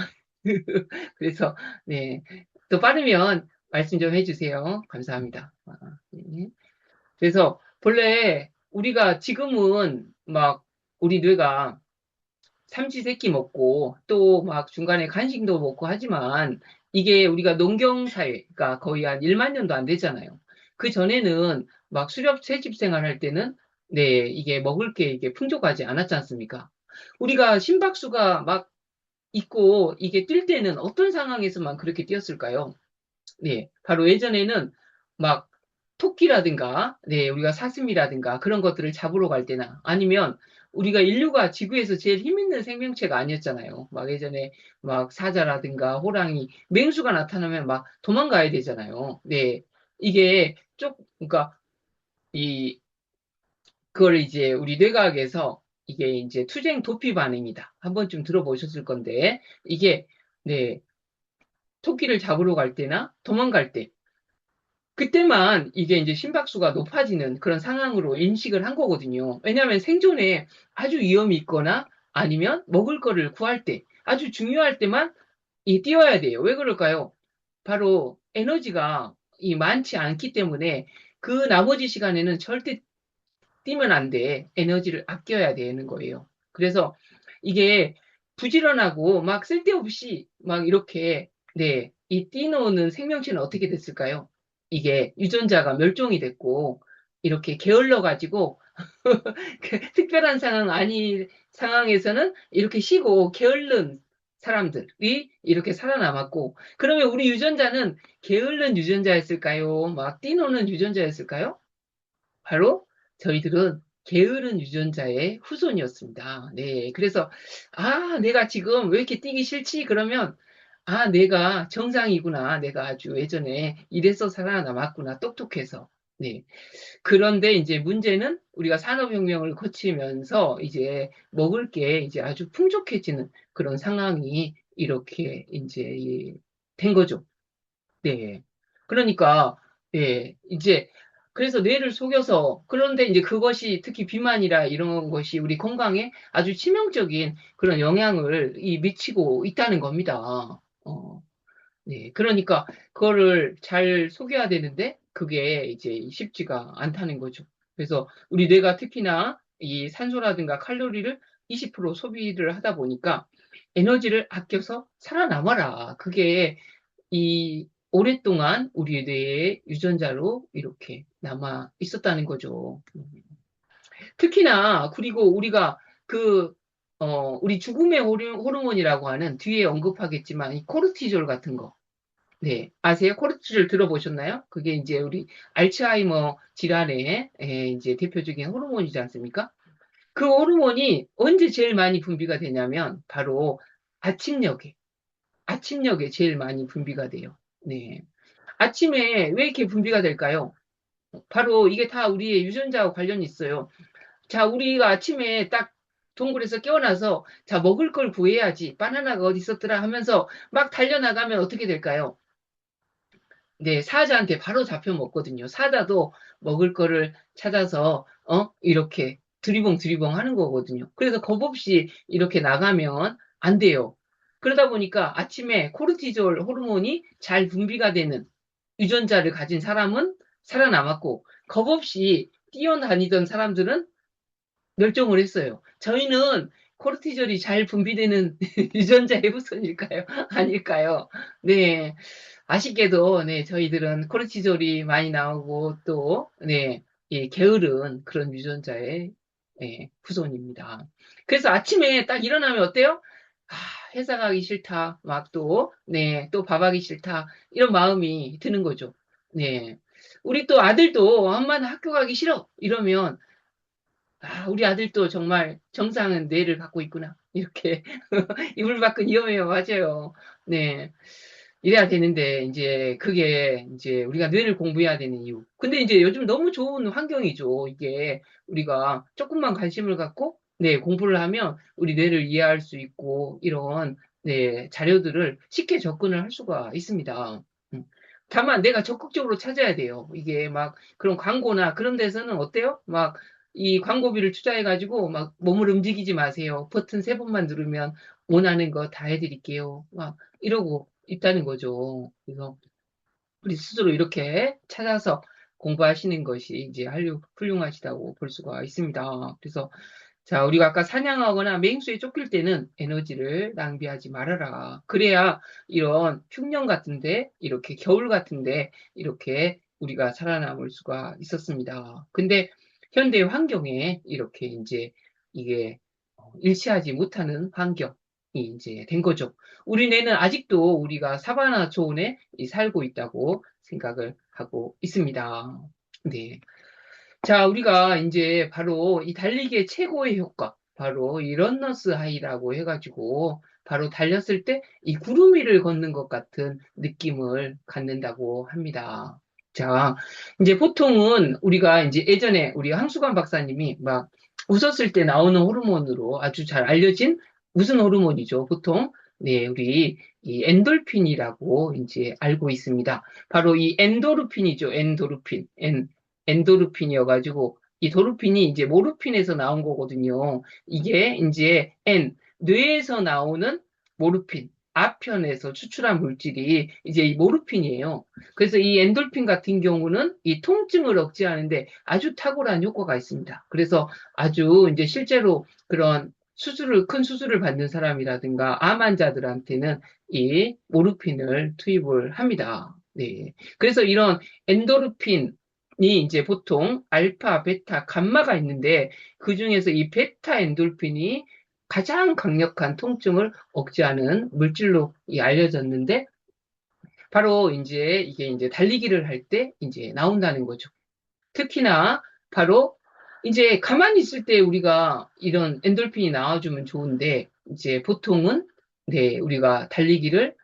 그래서, 네. 또 빠르면 말씀 좀 해주세요. 감사합니다. 네. 그래서 본래 우리가 지금은 막 우리 뇌가 삼시세끼 먹고 또 막 중간에 간식도 먹고 하지만 이게 우리가 농경사회가 거의 한 1만 년도 안 되잖아요. 그 전에는 막 수렵 채집 생활할 때는 네, 이게 먹을 게 이게 풍족하지 않았지 않습니까? 우리가 심박수가 막 있고 이게 뛸 때는 어떤 상황에서만 그렇게 뛰었을까요? 네, 바로 예전에는 막 토끼라든가, 네, 우리가 사슴이라든가 그런 것들을 잡으러 갈 때나 아니면 우리가 인류가 지구에서 제일 힘 있는 생명체가 아니었잖아요. 막 예전에 막 사자라든가 호랑이, 맹수가 나타나면 막 도망가야 되잖아요. 네, 이게 그러니까 이 그걸 이제 우리 뇌과학에서 이게 이제 투쟁 도피 반응이다. 한 번쯤 들어보셨을 건데 이게 네, 토끼를 잡으러 갈 때나 도망갈 때 그때만 이게 이제 심박수가 높아지는 그런 상황으로 인식을 한 거거든요. 왜냐하면 생존에 아주 위험이 있거나 아니면 먹을 거를 구할 때 아주 중요할 때만 이 뛰어야 돼요. 왜 그럴까요? 바로 에너지가 이 많지 않기 때문에 그 나머지 시간에는 절대 뛰면 안 돼. 에너지를 아껴야 되는 거예요. 그래서 이게 부지런하고 막 쓸데없이 막 이렇게 네, 이 뛰노는 생명체는 어떻게 됐을까요? 이게 유전자가 멸종이 됐고 이렇게 게을러 가지고 특별한 상황에서는 이렇게 쉬고 게으른 사람들이 이렇게 살아남았고 그러면 우리 유전자는 게으른 유전자였을까요? 막 뛰노는 유전자였을까요? 바로 저희들은 게으른 유전자의 후손이었습니다. 네. 그래서, 내가 지금 왜 이렇게 뛰기 싫지? 그러면, 내가 정상이구나. 내가 아주 예전에 이래서 살아남았구나. 똑똑해서. 네. 그런데 이제 문제는 우리가 산업혁명을 거치면서 이제 먹을 게 이제 아주 풍족해지는 그런 상황이 이렇게 이제 된 거죠. 네. 그러니까, 예, 이제, 그래서 뇌를 속여서, 그런데 이제 그것이 특히 비만이라 이런 것이 우리 건강에 아주 치명적인 그런 영향을 미치고 있다는 겁니다. 네. 그러니까, 그거를 잘 속여야 되는데, 그게 이제 쉽지가 않다는 거죠. 그래서 우리 뇌가 특히나 이 산소라든가 칼로리를 20% 소비를 하다 보니까 에너지를 아껴서 살아남아라. 그게 오랫동안 우리 뇌의 유전자로 이렇게 남아 있었다는 거죠. 특히나, 그리고 우리가 그, 우리 죽음의 호르몬이라고 하는 뒤에 언급하겠지만, 이 코르티졸 같은 거. 네. 아세요? 코르티졸 들어보셨나요? 그게 이제 우리 알츠하이머 질환의 이제 대표적인 호르몬이지 않습니까? 그 호르몬이 언제 제일 많이 분비가 되냐면, 바로 아침녘에, 아침녘에 제일 많이 분비가 돼요. 네. 아침에 왜 이렇게 분비가 될까요? 바로 이게 다 우리의 유전자와 관련이 있어요. 자, 우리가 아침에 딱 동굴에서 깨어나서 자, 먹을 걸 구해야지. 바나나가 어디 있었더라 하면서 막 달려나가면 어떻게 될까요? 네, 사자한테 바로 잡혀 먹거든요. 사자도 먹을 거를 찾아서 이렇게 드리봉 하는 거거든요. 그래서 겁 없이 이렇게 나가면 안 돼요. 그러다 보니까 아침에 코르티졸 호르몬이 잘 분비가 되는 유전자를 가진 사람은 살아남았고 겁 없이 뛰어다니던 사람들은 멸종을 했어요. 저희는 코르티졸이 잘 분비되는 유전자의 후손일까요? 아닐까요? 네. 아쉽게도, 네, 저희들은 코르티졸이 많이 나오고 또, 네, 게으른 그런 유전자의, 후손입니다. 그래서 아침에 딱 일어나면 어때요? 아, 회사 가기 싫다. 막 또, 네, 또 밥하기 싫다. 이런 마음이 드는 거죠. 네. 우리 또 아들도 엄마는 학교 가기 싫어. 이러면 우리 아들도 정말 정상은 뇌를 갖고 있구나. 이렇게 이불 밖은 위험해요. 맞아요. 네. 이래야 되는데 이제 그게 이제 우리가 뇌를 공부해야 되는 이유. 근데 이제 요즘 너무 좋은 환경이죠. 이게 우리가 조금만 관심을 갖고 네, 공부를 하면 우리 뇌를 이해할 수 있고 이런 네, 자료들을 쉽게 접근을 할 수가 있습니다. 음. 다만 내가 적극적으로 찾아야 돼요. 이게 막 그런 광고나 그런 데서는 어때요? 막 이 광고비를 투자해가지고 막 몸을 움직이지 마세요. 버튼 3번만 누르면 원하는 거 다 해드릴게요. 막 이러고 있다는 거죠. 그래서 우리 스스로 이렇게 찾아서 공부하시는 것이 이제 훌륭하시다고 볼 수가 있습니다. 그래서 자, 우리가 아까 사냥하거나 맹수에 쫓길 때는 에너지를 낭비하지 말아라. 그래야 이런 흉년 같은데, 이렇게 겨울 같은데, 이렇게 우리가 살아남을 수가 있었습니다. 근데 현대 환경에 이렇게 이제 이게 일치하지 못하는 환경이 이제 된 거죠. 우리 뇌는 아직도 우리가 사바나 초원에 살고 있다고 생각을 하고 있습니다. 네. 자, 우리가 이제 바로 이 달리기의 최고의 효과, 바로 이 런너스 하이라고 해가지고, 바로 달렸을 때 이 구름 위를 걷는 것 같은 느낌을 갖는다고 합니다. 자, 이제 보통은 우리가 이제 예전에 우리 황수관 박사님이 막 웃었을 때 나오는 호르몬으로 아주 잘 알려진 무슨 호르몬이죠? 보통, 네, 우리 이 엔돌핀이라고 이제 알고 있습니다. 바로 이 엔도르핀이죠. 엔도르핀. 엔도르핀이어가지고 이 도르핀이 이제 모르핀에서 나온 거거든요. 이게 이제 뇌에서 나오는 모르핀, 아편에서 추출한 물질이 이제 이 모르핀이에요. 그래서 이 엔돌핀 같은 경우는 이 통증을 억제하는데 아주 탁월한 효과가 있습니다. 그래서 아주 이제 실제로 그런 큰 수술을 받는 사람이라든가 암 환자들한테는 이 모르핀을 투입을 합니다. 네. 그래서 이런 엔도르핀 이 이제 보통 알파, 베타, 감마가 있는데 그 중에서 이 베타 엔돌핀이 가장 강력한 통증을 억제하는 물질로 알려졌는데 바로 이제 이게 이제 달리기를 할 때 이제 나온다는 거죠. 특히나 바로 이제 가만히 있을 때 우리가 이런 엔돌핀이 나와주면 좋은데 이제 보통은 네, 우리가 달리기를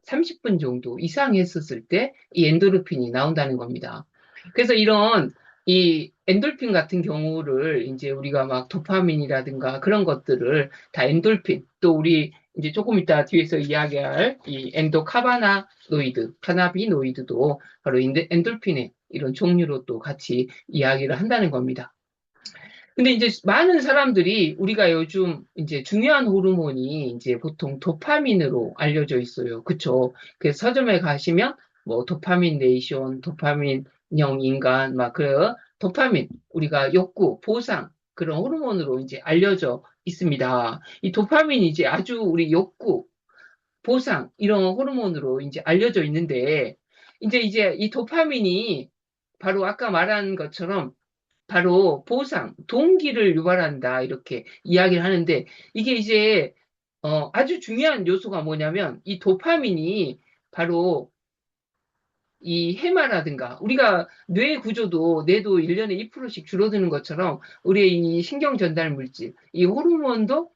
30분 정도 이상 했었을 때 이 엔도르핀이 나온다는 겁니다. 그래서 이런 이 엔돌핀 같은 경우를 이제 우리가 막 도파민이라든가 그런 것들을 다 엔돌핀 또 우리 이제 조금 이따 뒤에서 이야기할 이 엔도카바나노이드, 카나비노이드도 바로 엔돌핀의 이런 종류로 또 같이 이야기를 한다는 겁니다. 근데 이제 많은 사람들이 우리가 요즘 이제 중요한 호르몬이 이제 보통 도파민으로 알려져 있어요. 그쵸? 그래서 서점에 가시면 뭐 도파민 네이션, 도파민형 인간, 막 그 도파민, 우리가 욕구, 보상, 그런 호르몬으로 이제 알려져 있습니다. 이 도파민이 이제 아주 우리 욕구, 보상, 이런 호르몬으로 이제 알려져 있는데, 이제 이 도파민이 바로 아까 말한 것처럼 바로 보상, 동기를 유발한다, 이렇게 이야기를 하는데, 이게 이제, 아주 중요한 요소가 뭐냐면, 이 도파민이 바로 이 해마라든가, 우리가 뇌 구조도, 뇌도 1년에 2%씩 줄어드는 것처럼, 우리의 이 신경 전달 물질, 이 호르몬도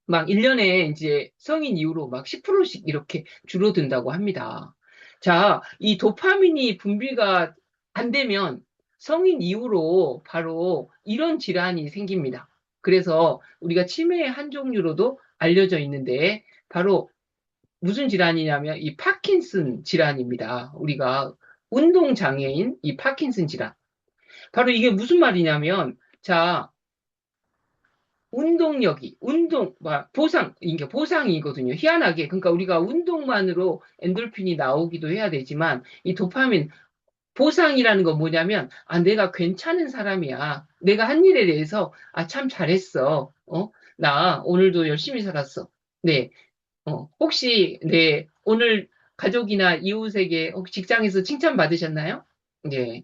막 1년에 이제 성인 이후로 막 10%씩 이렇게 줄어든다고 합니다. 자, 이 도파민이 분비가 안 되면 성인 이후로 바로 이런 질환이 생깁니다. 그래서 우리가 치매의 한 종류로도 알려져 있는데 바로 무슨 질환이냐면 이 파킨슨 질환입니다. 우리가 운동 장애인 이 파킨슨 질환. 바로 이게 무슨 말이냐면 자, 이게 보상이거든요. 희한하게. 그러니까 우리가 운동만으로 엔돌핀이 나오기도 해야 되지만, 이 도파민, 보상이라는 건 뭐냐면, 아, 내가 괜찮은 사람이야. 내가 한 일에 대해서, 아, 참 잘했어. 나 오늘도 열심히 살았어. 네. 혹시, 네, 오늘 가족이나 이웃에게 혹시 직장에서 칭찬 받으셨나요? 네.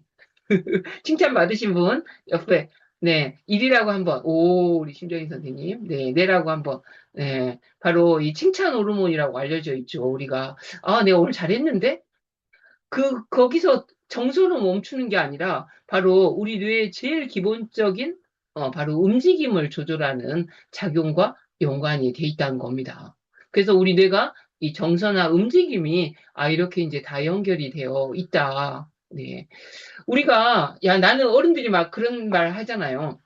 칭찬 받으신 분 옆에 네 일이라고 한번 오 우리 심정희 선생님 네라고 한번 네 바로 이 칭찬 호르몬이라고 알려져 있죠. 우리가 아 내가 오늘 잘했는데 거기서 정서로 멈추는 게 아니라 바로 우리 뇌의 제일 기본적인 바로 움직임을 조절하는 작용과 연관이 돼 있다는 겁니다. 그래서 우리 뇌가 이 정서나 움직임이 아 이렇게 이제 다 연결이 되어 있다. 네. 우리가, 야, 나는 어른들이 막 그런 말 하잖아요.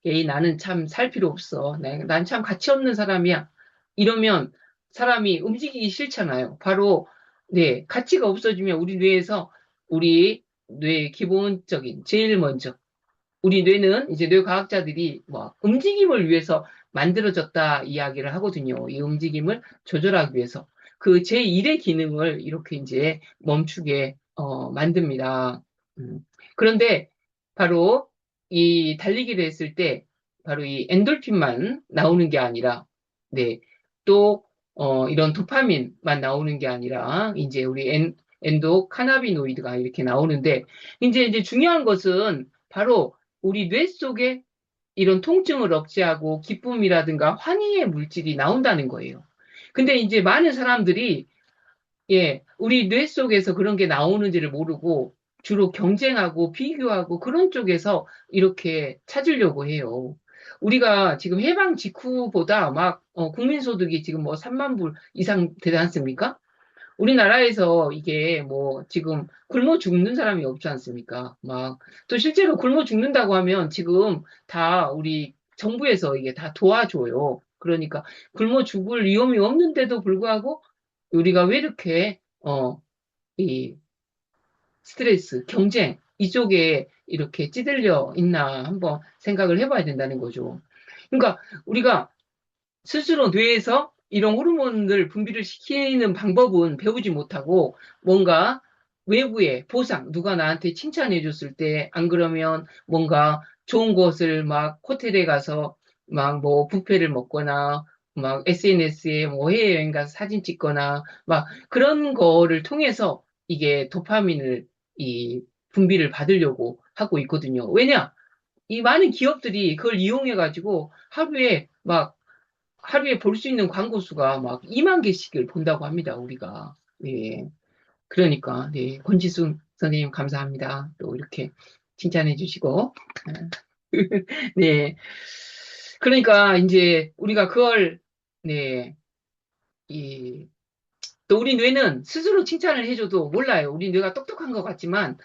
에이, 나는 참 살 필요 없어. 난 참 가치 없는 사람이야. 이러면 사람이 움직이기 싫잖아요. 바로, 네, 가치가 없어지면 우리 뇌에서 우리 뇌의 기본적인, 제일 먼저, 우리 뇌는 이제 뇌과학자들이 뭐 움직임을 위해서 만들어졌다 이야기를 하거든요. 이 움직임을 조절하기 위해서. 그 제1의 기능을 이렇게 이제 멈추게 만듭니다. 음. 그런데 바로 이 달리기를 했을 때 바로 이 엔돌핀만 나오는 게 아니라, 네, 또, 이런 도파민만 나오는 게 아니라, 이제 우리 엔도카나비노이드가 이렇게 나오는데, 이제 중요한 것은 바로 우리 뇌 속에 이런 통증을 억제하고 기쁨이라든가 환희의 물질이 나온다는 거예요. 근데 이제 많은 사람들이 예, 우리 뇌 속에서 그런 게 나오는지를 모르고 주로 경쟁하고 비교하고 그런 쪽에서 이렇게 찾으려고 해요. 우리가 지금 해방 직후보다 막 국민소득이 지금 뭐 3만 불 이상 되지 않습니까? 우리나라에서 이게 뭐 지금 굶어 죽는 사람이 없지 않습니까? 막 또 실제로 굶어 죽는다고 하면 지금 다 우리 정부에서 이게 다 도와줘요. 그러니까 굶어 죽을 위험이 없는데도 불구하고 우리가 왜 이렇게 이 스트레스, 경쟁 이쪽에 이렇게 찌들려 있나 한번 생각을 해봐야 된다는 거죠. 그러니까 우리가 스스로 뇌에서 이런 호르몬을 분비를 시키는 방법은 배우지 못하고 뭔가 외부의 보상, 누가 나한테 칭찬해 줬을 때, 안 그러면 뭔가 좋은 곳을 막 호텔에 가서 막 뭐 뷔페를 먹거나 막 SNS에 뭐 해외여행 가서 사진 찍거나 막 그런 거를 통해서 이게 도파민을 이 분비를 받으려고 하고 있거든요. 왜냐? 이 많은 기업들이 그걸 이용해가지고 하루에 볼 수 있는 광고 수가 막 2만 개씩을 본다고 합니다, 우리가. 네. 그러니까, 네. 권지순 선생님 감사합니다. 또 이렇게 칭찬해 주시고. 네. 그러니까 이제 우리가 그걸, 네. 이, 또 우리 뇌는 스스로 칭찬을 해줘도 몰라요. 우리 뇌가 똑똑한 것 같지만,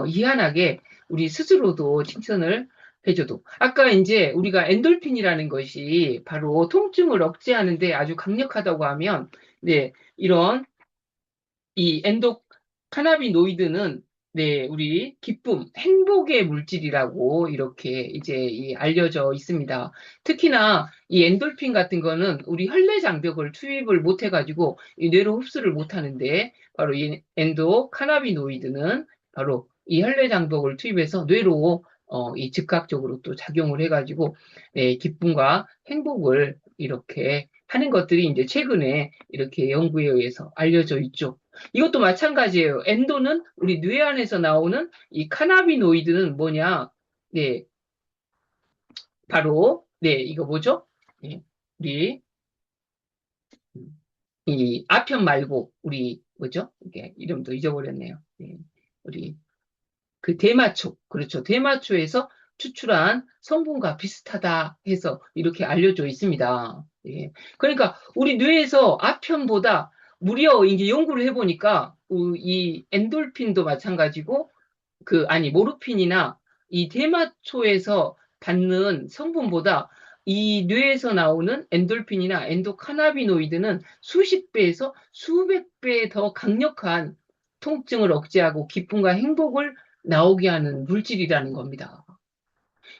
희한하게 우리 스스로도 칭찬을 해줘도. 아까 이제 우리가 엔돌핀이라는 것이 바로 통증을 억제하는데 아주 강력하다고 하면, 네, 이 엔도카나비노이드는 네, 우리 기쁨, 행복의 물질이라고 이렇게 이제 알려져 있습니다. 특히나 이 엔돌핀 같은 거는 우리 혈내 장벽을 투입을 못 해가지고 이 뇌로 흡수를 못 하는데 바로 이 엔도카나비노이드는 바로 이 혈내 장벽을 투입해서 뇌로 이 즉각적으로 또 작용을 해가지고 네, 기쁨과 행복을 이렇게 하는 것들이 이제 최근에 이렇게 연구에 의해서 알려져 있죠. 이것도 마찬가지예요. 엔도는 우리 뇌 안에서 나오는 이 카나비노이드는 뭐냐? 네, 바로 네, 이거 뭐죠? 네, 우리 이 아편 말고 우리 뭐죠? 이게 이름도 잊어버렸네요. 네, 우리 그 대마초, 그렇죠. 대마초에서 추출한 성분과 비슷하다 해서 이렇게 알려져 있습니다. 예. 그러니까 우리 뇌에서 아편보다 무려 이제 연구를 해보니까 이 엔돌핀도 마찬가지고 아니 모르핀이나 이 대마초에서 받는 성분보다 이 뇌에서 나오는 엔돌핀이나 엔도카나비노이드는 수십 배에서 수백 배 더 강력한 통증을 억제하고 기쁨과 행복을 나오게 하는 물질이라는 겁니다.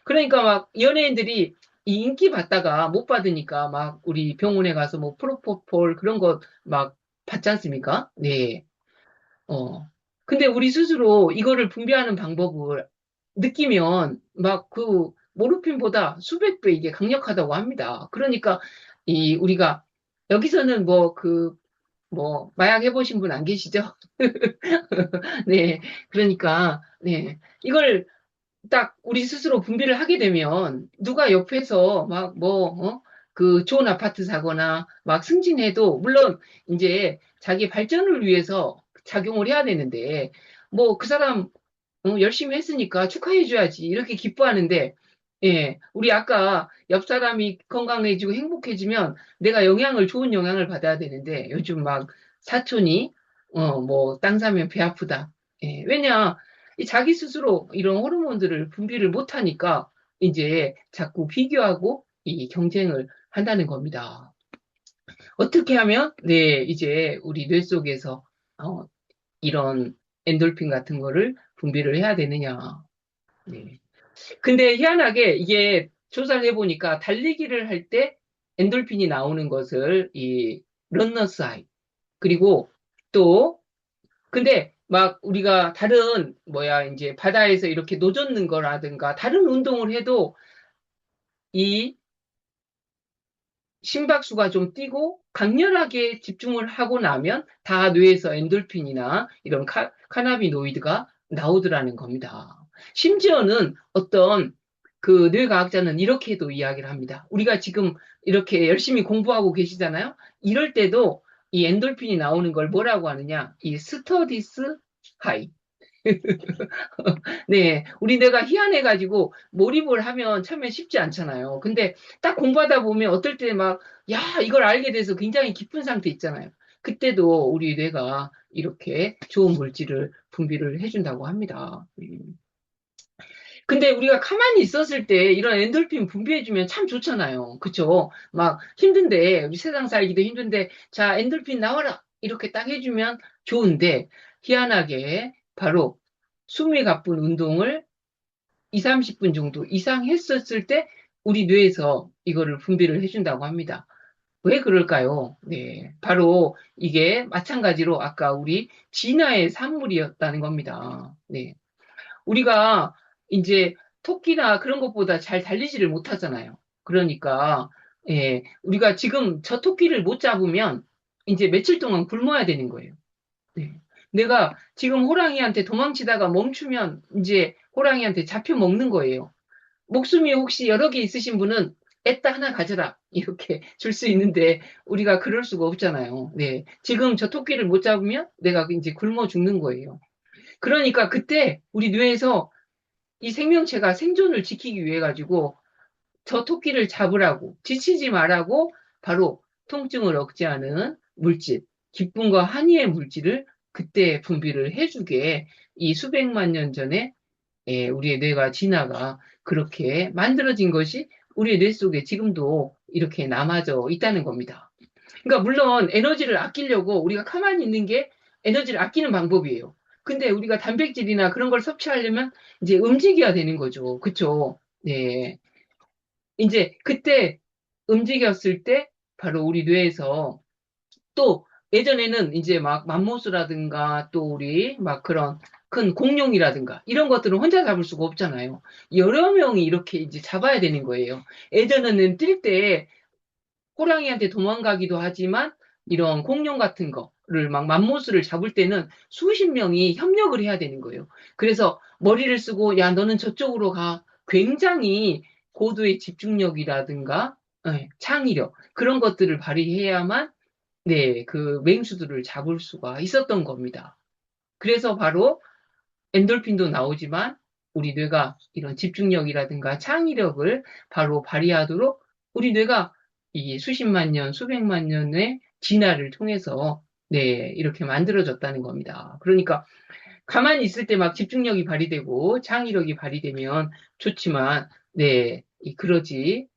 그러니까 막 연예인들이 이 인기 받다가 못 받으니까 막 우리 병원에 가서 뭐 프로포폴 그런 거 막 받지 않습니까? 네. 어. 근데 우리 스스로 이거를 분비하는 방법을 느끼면 막 모르핀보다 수백 배 이게 강력하다고 합니다. 그러니까 우리가 여기서는 마약 해보신 분 안 계시죠? 네. 그러니까, 네. 이걸 딱 우리 스스로 분비를 하게 되면 누가 옆에서 그 좋은 아파트 사거나 막 승진해도 물론 이제 자기 발전을 위해서 작용을 해야 되는데 뭐 그 사람 열심히 했으니까 축하해줘야지 이렇게 기뻐하는데 예, 우리 아까 옆 사람이 건강해지고 행복해지면 내가 좋은 영향을 받아야 되는데 요즘 막 사촌이 뭐 땅 사면 배 아프다. 예, 왜냐 이 자기 스스로 이런 호르몬들을 분비를 못하니까 이제 자꾸 비교하고 이 경쟁을 한다는 겁니다. 어떻게 하면, 네, 이제 우리 뇌 속에서, 이런 엔돌핀 같은 거를 분비를 해야 되느냐. 네. 근데 희한하게 이게 조사를 해보니까 달리기를 할 때 엔돌핀이 나오는 것을 이 런너스 하이. 그리고 또 근데 막 우리가 이제 바다에서 이렇게 노젓는 거라든가 다른 운동을 해도 이 심박수가 좀 뛰고 강렬하게 집중을 하고 나면 다 뇌에서 엔돌핀이나 이런 카나비노이드가 나오더라는 겁니다. 심지어는 어떤 그 뇌과학자는 이렇게도 이야기를 합니다. 우리가 지금 이렇게 열심히 공부하고 계시잖아요. 이럴 때도 이 엔돌핀이 나오는 걸 뭐라고 하느냐? 이 스터디스 하이. 네, 우리 뇌가 희한해가지고 몰입을 하면 참여 쉽지 않잖아요. 근데 딱 공부하다 보면 어떨 때 막, 야, 이걸 알게 돼서 굉장히 기쁜 상태 있잖아요. 그때도 우리 뇌가 이렇게 좋은 물질을 분비를 해준다고 합니다. 근데 우리가 가만히 있었을 때 이런 엔돌핀 분비해주면 참 좋잖아요. 그쵸? 막 힘든데, 우리 세상 살기도 힘든데, 자, 엔돌핀 나와라! 이렇게 딱 해주면 좋은데, 희한하게 바로 숨이 가쁜 운동을 2, 30분 정도 이상 했었을 때 우리 뇌에서 이거를 분비를 해준다고 합니다. 왜 그럴까요? 네. 바로 이게 마찬가지로 아까 우리 진화의 산물이었다는 겁니다. 네. 우리가 이제 토끼나 그런 것보다 잘 달리지를 못하잖아요. 그러니까, 예, 우리가 지금 저 토끼를 못 잡으면 이제 며칠 동안 굶어야 되는 거예요. 네. 내가 지금 호랑이한테 도망치다가 멈추면 이제 호랑이한테 잡혀 먹는 거예요. 목숨이 혹시 여러 개 있으신 분은 애따 하나 가져라. 이렇게 줄 수 있는데 우리가 그럴 수가 없잖아요. 네. 지금 저 토끼를 못 잡으면 내가 이제 굶어 죽는 거예요. 그러니까 그때 우리 뇌에서 이 생명체가 생존을 지키기 위해 가지고 저 토끼를 잡으라고, 지치지 말라고 바로 통증을 억제하는 물질, 기쁨과 한의의 물질을 그때 분비를 해주게 이 수백만 년 전에 우리의 뇌가 진화가 그렇게 만들어진 것이 우리의 뇌 속에 지금도 이렇게 남아져 있다는 겁니다. 그러니까 물론 에너지를 아끼려고 우리가 가만히 있는 게 에너지를 아끼는 방법이에요. 근데 우리가 단백질이나 그런 걸 섭취하려면 이제 움직여야 되는 거죠. 그쵸? 네. 이제 그때 움직였을 때 바로 우리 뇌에서 또 예전에는 이제 막 맘모스라든가 또 우리 막 그런 큰 공룡이라든가 이런 것들은 혼자 잡을 수가 없잖아요. 여러 명이 이렇게 이제 잡아야 되는 거예요. 예전에는 뛸 때 호랑이한테 도망가기도 하지만 이런 공룡 같은 거를 막 맘모스를 잡을 때는 수십 명이 협력을 해야 되는 거예요. 그래서 머리를 쓰고 야 너는 저쪽으로 가. 굉장히 고도의 집중력이라든가 창의력 그런 것들을 발휘해야만 네, 그 맹수들을 잡을 수가 있었던 겁니다. 그래서 바로 엔돌핀도 나오지만 우리 뇌가 이런 집중력이라든가 창의력을 바로 발휘하도록 우리 뇌가 이 수십만 년, 수백만 년의 진화를 통해서 네, 이렇게 만들어졌다는 겁니다. 그러니까 가만히 있을 때 막 집중력이 발휘되고 창의력이 발휘되면 좋지만 네, 그러지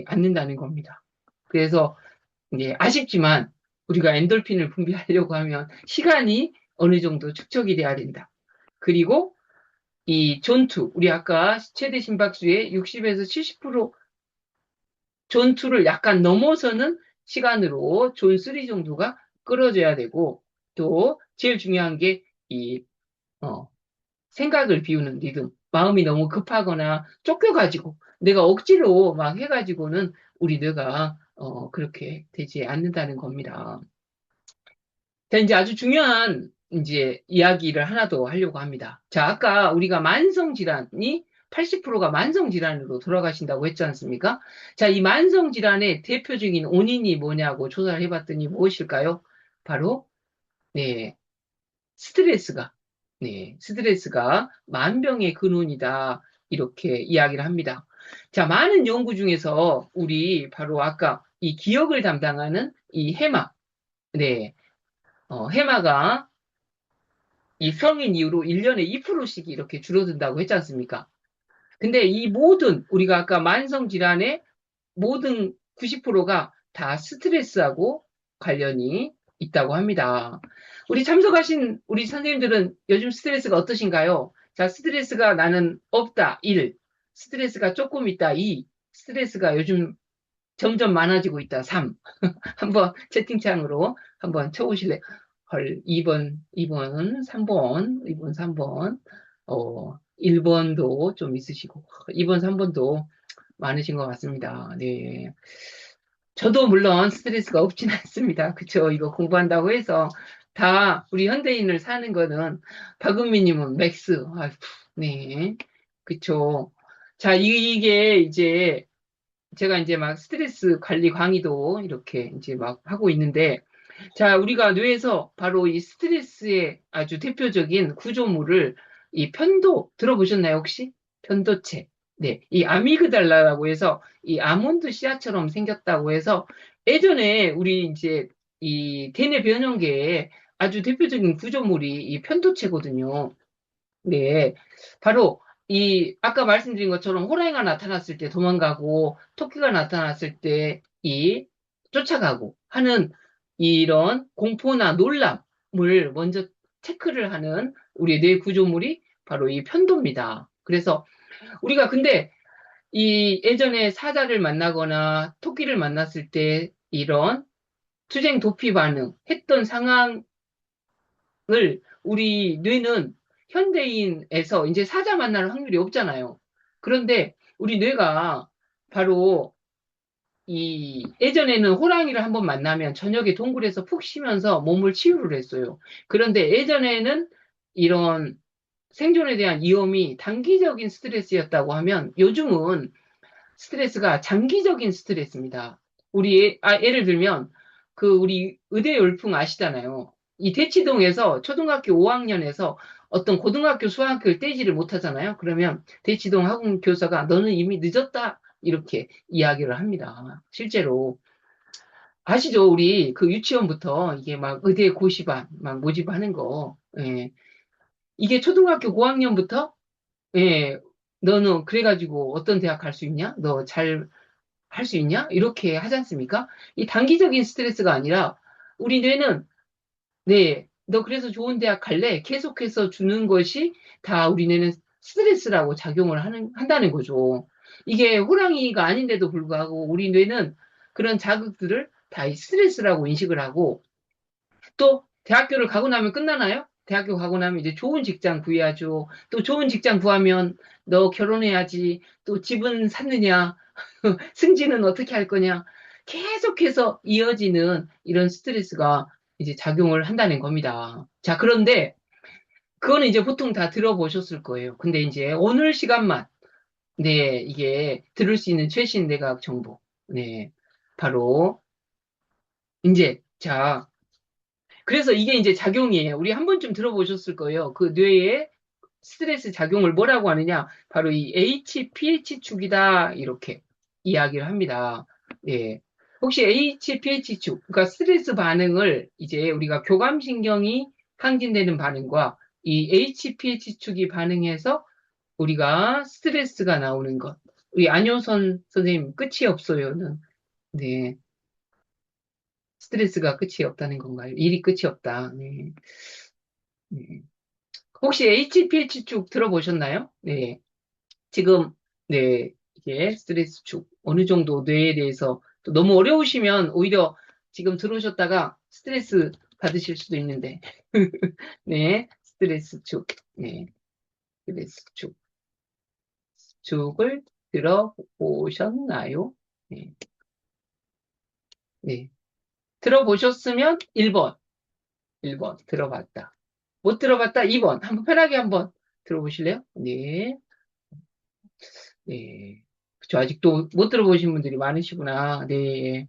않는다는 겁니다. 그래서 아쉽지만 우리가 엔돌핀을 분비하려고 하면 시간이 어느 정도 축적이 돼야 된다. 그리고 이 존2, 우리 아까 최대 심박수의 60에서 70% 존2를 약간 넘어서는 시간으로 존3 정도가 끌어줘야 되고 또 제일 중요한 게 이 생각을 비우는 리듬. 마음이 너무 급하거나 쫓겨가지고 내가 억지로 막 해가지고는 우리 뇌가 그렇게 되지 않는다는 겁니다. 자, 이제 아주 중요한 이제 이야기를 하나 더 하려고 합니다. 자, 아까 우리가 만성질환이 80%가 만성질환으로 돌아가신다고 했지 않습니까? 자, 이 만성질환의 대표적인 원인이 뭐냐고 조사를 해봤더니 무엇일까요? 바로, 네, 스트레스가, 네, 스트레스가 만병의 근원이다. 이렇게 이야기를 합니다. 자, 많은 연구 중에서 우리 바로 아까 이 기억을 담당하는 이 해마, 네, 해마가 이 성인 이후로 1년에 2%씩 이렇게 줄어든다고 했지 않습니까? 근데 이 모든, 우리가 아까 만성질환의 모든 90%가 다 스트레스하고 관련이 있다고 합니다. 우리 참석하신 우리 선생님들은 요즘 스트레스가 어떠신가요? 자, 스트레스가 나는 없다, 1. 스트레스가 조금 있다, 2. 스트레스가 요즘 점점 많아지고 있다, 3. 한번 채팅창으로 한번 쳐보실래요? 헐, 2번, 3번, 2번, 3번, 1번도 좀 있으시고, 2번, 3번도 많으신 것 같습니다. 네. 저도 물론 스트레스가 없진 않습니다. 그쵸? 이거 공부한다고 해서 다 우리 현대인을 사는 거는 박은미님은 맥스. 아이고, 네. 그쵸? 자, 이게 이제 제가 이제 막 스트레스 관리 강의도 이렇게 이제 막 하고 있는데 자, 우리가 뇌에서 바로 이 스트레스의 아주 대표적인 구조물을 이 편도 들어보셨나요, 혹시? 편도체. 네, 이 아미그달라라고 해서 이 아몬드 씨앗처럼 생겼다고 해서 예전에 우리 이제 이 대뇌 변형계의 아주 대표적인 구조물이 이 편도체거든요. 네, 바로 이 아까 말씀드린 것처럼 호랑이가 나타났을 때 도망가고 토끼가 나타났을 때 이 쫓아가고 하는 이런 공포나 놀람을 먼저 체크를 하는 우리 뇌 구조물이 바로 이 편도입니다. 그래서 우리가 근데 이 예전에 사자를 만나거나 토끼를 만났을 때 이런 투쟁 도피 반응 했던 상황 우리 뇌는 현대인에서 이제 사자 만날 확률이 없잖아요. 그런데 우리 뇌가 바로 이 예전에는 호랑이를 한번 만나면 저녁에 동굴에서 푹 쉬면서 몸을 치유를 했어요. 그런데 예전에는 이런 생존에 대한 위험이 단기적인 스트레스였다고 하면 요즘은 스트레스가 장기적인 스트레스입니다. 예를 들면, 우리 의대 열풍 아시잖아요. 이 대치동에서 초등학교 5학년에서 어떤 고등학교 수학을 떼지를 못하잖아요. 그러면 대치동 학원 교사가 너는 이미 늦었다. 이렇게 이야기를 합니다. 실제로. 아시죠? 우리 그 유치원부터 이게 막 의대 고시반, 막 모집하는 거. 예. 이게 초등학교 고학년부터 예, 너는 그래가지고 어떤 대학 갈 수 있냐? 너 잘 할 수 있냐? 이렇게 하지 않습니까? 이 단기적인 스트레스가 아니라 우리 뇌는 네, 너 그래서 좋은 대학 갈래? 계속해서 주는 것이 다 우리 뇌는 스트레스라고 작용을 한다는 거죠. 이게 호랑이가 아닌데도 불구하고 우리 뇌는 그런 자극들을 다 스트레스라고 인식을 하고 또 대학교를 가고 나면 끝나나요? 대학교 가고 나면 이제 좋은 직장 구해야죠. 또 좋은 직장 구하면 너 결혼해야지. 또 집은 샀느냐? 승진은 어떻게 할 거냐? 계속해서 이어지는 이런 스트레스가 이제 작용을 한다는 겁니다. 자, 그런데 그거는 이제 보통 다 들어보셨을 거예요. 근데 이제 오늘 시간만, 네, 이게 들을 수 있는 최신 내각 정보. 네, 바로 자, 그래서 이게 이제 작용이에요. 우리 한 번쯤 들어보셨을 거예요. 그 뇌에 스트레스 작용을 뭐라고 하느냐? 바로 이 HPH 축이다. 이렇게 이야기를 합니다. 예. 혹시 HPH 축, 그러니까 스트레스 반응을 이제 우리가 교감신경이 항진되는 반응과 이 HPH 축이 반응해서 우리가 스트레스가 나오는 것. 우리 안효선 선생님 끝이 없어요는 네. 스트레스가 끝이 없다는 건가요? 일이 끝이 없다. 네. 네. 혹시 HPH 축 들어보셨나요? 네. 지금, 네, 이게 스트레스 축, 어느 정도 뇌에 대해서 또 너무 어려우시면 오히려 지금 들어오셨다가 스트레스 받으실 수도 있는데, 네, 스트레스 축, 네, 스트레스 축을 들어보셨나요? 네, 네. 들어보셨으면 1번 들어봤다. 못 들어봤다 2번. 한번 편하게 한번 들어보실래요? 네, 네. 그쵸. 아직도 못 들어보신 분들이 많으시구나. 네.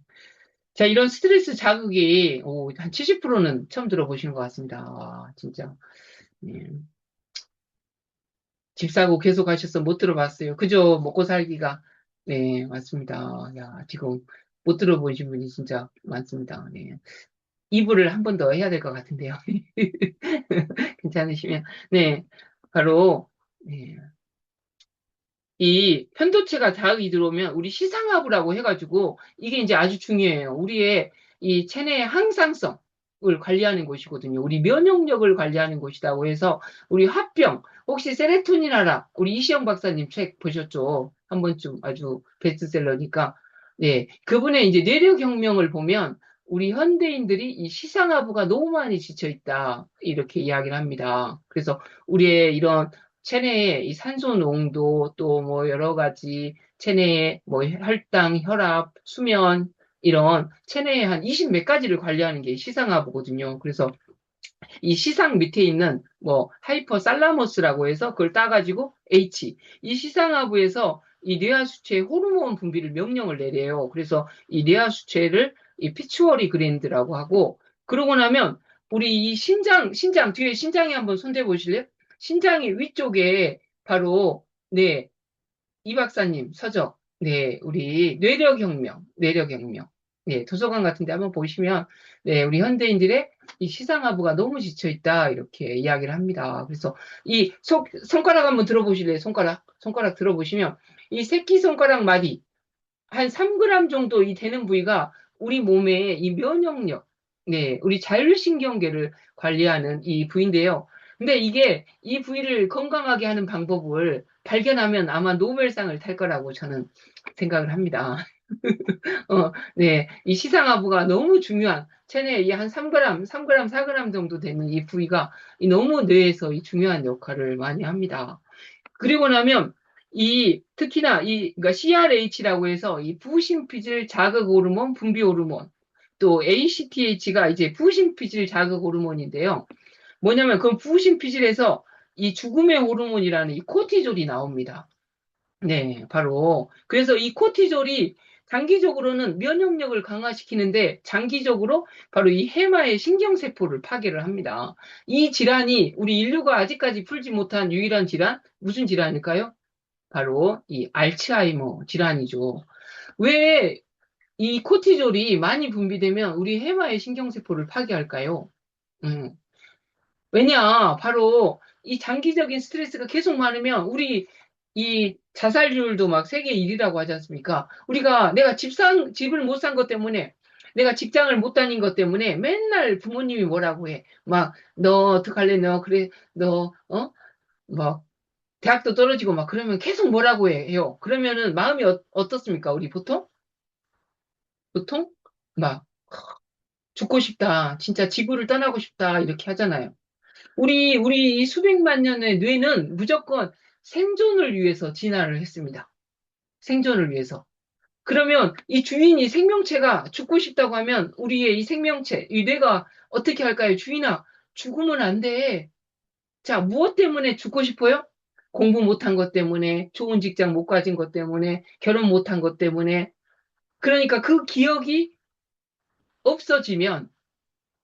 자, 이런 스트레스 자극이, 한 70%는 처음 들어보시는 것 같습니다. 와, 진짜. 예. 집 사고 계속 하셔서 못 들어봤어요. 그죠? 먹고 살기가. 네, 맞습니다. 야, 지금 못 들어보신 분이 진짜 많습니다. 네. 2부를 한 번 더 해야 될 것 같은데요. 괜찮으시면. 네, 바로, 네. 이 편도체가 자극이 들어오면 우리 시상하부라고 해가지고 이게 이제 아주 중요해요. 우리의 이 체내의 항상성을 관리하는 곳이거든요. 우리 면역력을 관리하는 곳이라고 해서 우리 화병 혹시 세레토닌 알아? 우리 이시영 박사님 책 보셨죠? 한 번쯤 아주 베스트셀러니까 네 그분의 이제 뇌력 혁명을 보면 우리 현대인들이 이 시상하부가 너무 많이 지쳐 있다 이렇게 이야기를 합니다. 그래서 우리의 이런 체내의 이 산소 농도 또 뭐 여러 가지 체내의 뭐 혈당, 혈압, 수면 이런 체내의 한 20 몇 가지를 관리하는 게 시상하부거든요. 그래서 이 시상 밑에 있는 뭐 하이퍼살라머스라고 해서 그걸 따가지고 H 이 시상하부에서 이 뇌하수체 호르몬 분비를 명령을 내려요. 그래서 이 뇌하수체를 이 피추어리 그랜드라고 하고 그러고 나면 우리 이 신장 뒤에 신장에 한번 손대 보실래요? 신장이 위쪽에 바로 네 이 박사님 서적, 네, 우리 뇌력혁명. 네, 도서관 같은 데 한번 보시면, 네, 우리 현대인들의 이 시상하부가 너무 지쳐있다, 이렇게 이야기를 합니다. 그래서 이 손가락 한번 들어보실래요? 손가락 들어보시면, 이 새끼손가락 마디, 한 3g 정도 이 되는 부위가 우리 몸의 이 면역력, 네, 우리 자율신경계를 관리하는 이 부위인데요. 근데 이게 이 부위를 건강하게 하는 방법을 발견하면 아마 노벨상을 탈 거라고 저는 생각을 합니다. 네, 이 시상하부가 너무 중요한 체내에 이한 3g, 4g 정도 되는 이 부위가 이 너무 뇌에서 이 중요한 역할을 많이 합니다. 그리고 나면 특히나 그러니까 CRH라고 해서 이 부신피질 자극 호르몬 분비 호르몬 또 ACTH가 이제 부신피질 자극 호르몬인데요. 뭐냐면 그 부신피질에서 이 죽음의 호르몬이라는 이 코티졸이 나옵니다. 네, 바로 그래서 이 코티졸이 단기적으로는 면역력을 강화시키는데 장기적으로 바로 이 해마의 신경세포를 파괴를 합니다. 이 질환이 우리 인류가 아직까지 풀지 못한 유일한 질환, 무슨 질환일까요? 바로 이 알츠하이머 질환이죠. 왜 이 코티졸이 많이 분비되면 우리 해마의 신경세포를 파괴할까요? 음, 왜냐, 바로 이 장기적인 스트레스가 계속 많으면 우리 이 자살률도 막 세계 1위라고 하지 않습니까? 내가 집을 못 산 것 때문에, 내가 직장을 못 다닌 것 때문에 맨날 부모님이 뭐라고 해. 막, 너 어떡할래? 너, 그래, 너, 막, 대학도 떨어지고 막 그러면 계속 뭐라고 해요. 그러면은 마음이 어떻습니까? 우리 보통? 보통? 막, 죽고 싶다. 진짜 지구를 떠나고 싶다. 이렇게 하잖아요. 우리 이 수백만 년의 뇌는 무조건 생존을 위해서 진화를 했습니다. 생존을 위해서. 그러면 이 주인이 생명체가 죽고 싶다고 하면 우리의 이 생명체, 이 뇌가 어떻게 할까요? 주인아, 죽으면 안 돼. 자, 무엇 때문에 죽고 싶어요? 공부 못한 것 때문에, 좋은 직장 못 가진 것 때문에, 결혼 못한 것 때문에. 그러니까 그 기억이 없어지면,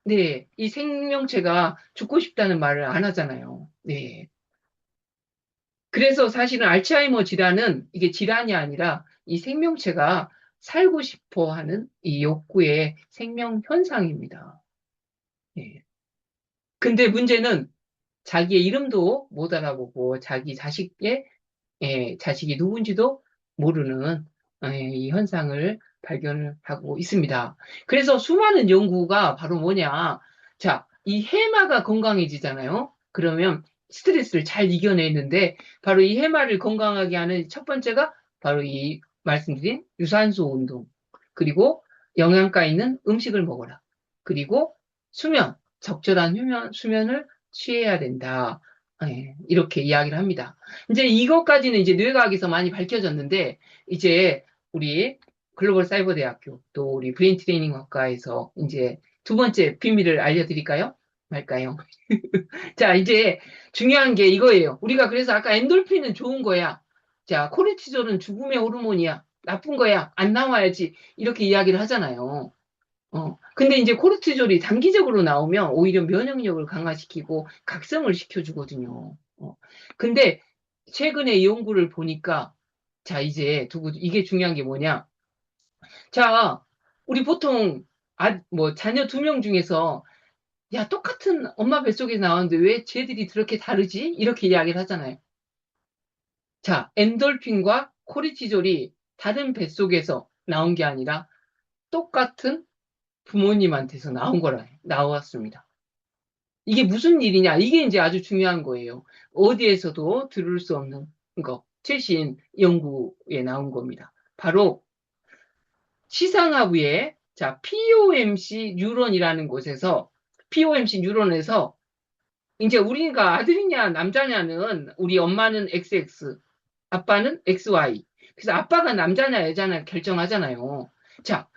네, 이 생명체가 죽고 싶다는 말을 안 하잖아요. 네. 그래서 사실은 알츠하이머 질환은 이게 질환이 아니라 이 생명체가 살고 싶어 하는 이 욕구의 생명 현상입니다. 예. 근데 문제는 자기의 이름도 못 알아보고 자식이 누군지도 모르는 이 현상을 발견을 하고 있습니다. 그래서 수많은 연구가 바로 뭐냐. 자, 이 해마가 건강해지잖아요. 그러면 스트레스를 잘 이겨내는데 바로 이 해마를 건강하게 하는 첫 번째가 바로 이 말씀드린 유산소 운동. 그리고 영양가 있는 음식을 먹어라. 그리고 적절한 수면을 취해야 된다. 이렇게 이야기를 합니다. 이제 이것까지는 이제 뇌과학에서 많이 밝혀졌는데, 이제 우리 글로벌 사이버 대학교 또 우리 브레인 트레이닝 학과에서 이제 두 번째 비밀을 알려드릴까요? 말까요? 자, 이제 중요한 게 이거예요. 우리가 그래서 아까 엔돌핀은 좋은 거야. 자, 코르티졸은 죽음의 호르몬이야. 나쁜 거야. 안 나와야지. 이렇게 이야기를 하잖아요. 근데 이제 코르티졸이 단기적으로 나오면 오히려 면역력을 강화시키고 각성을 시켜주거든요. 근데 최근에 이 연구를 보니까, 자, 이게 중요한 게 뭐냐. 자, 우리 보통, 뭐, 자녀 2명 중에서, 야, 똑같은 엄마 뱃속에 나왔는데 왜 쟤들이 그렇게 다르지? 이렇게 이야기를 하잖아요. 자, 엔돌핀과 코르티졸이 다른 뱃속에서 나온 게 아니라 똑같은 부모님한테서 나왔습니다. 이게 무슨 일이냐? 이게 이제 아주 중요한 거예요. 어디에서도 들을 수 없는 거. 최신 연구에 나온 겁니다. 바로 시상하부에 자, POMC 뉴런에서 이제 우리가 아들이냐 남자냐는 우리 엄마는 XX, 아빠는 XY. 그래서 아빠가 남자냐 여자냐 결정하잖아요. 자,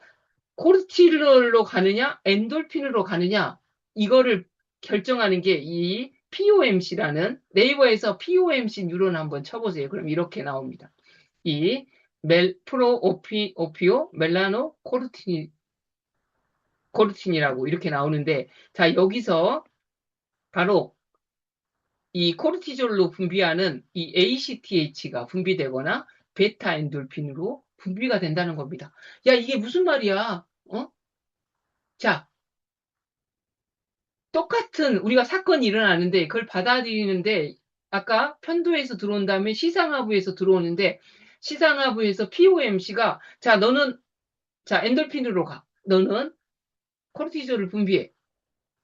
코르티졸로 가느냐 엔돌핀으로 가느냐 이거를 결정하는 게 이 POMC라는 네이버에서 POMC 뉴런 한번 쳐보세요. 그럼 이렇게 나옵니다. 이 오피오 멜라노 코르틴이라고 이렇게 나오는데 자 여기서 바로 이 코르티졸로 분비하는 이 ACTH가 분비되거나 베타 엔돌핀으로 분비가 된다는 겁니다. 야, 이게 무슨 말이야? 어? 자, 똑같은 우리가 사건이 일어나는데 그걸 받아들이는데 아까 편도에서 들어온 다음에 시상하부에서 들어오는데 시상하부에서 POMC가 자, 너는 자, 엔돌핀으로 가. 너는 코르티졸을 분비해.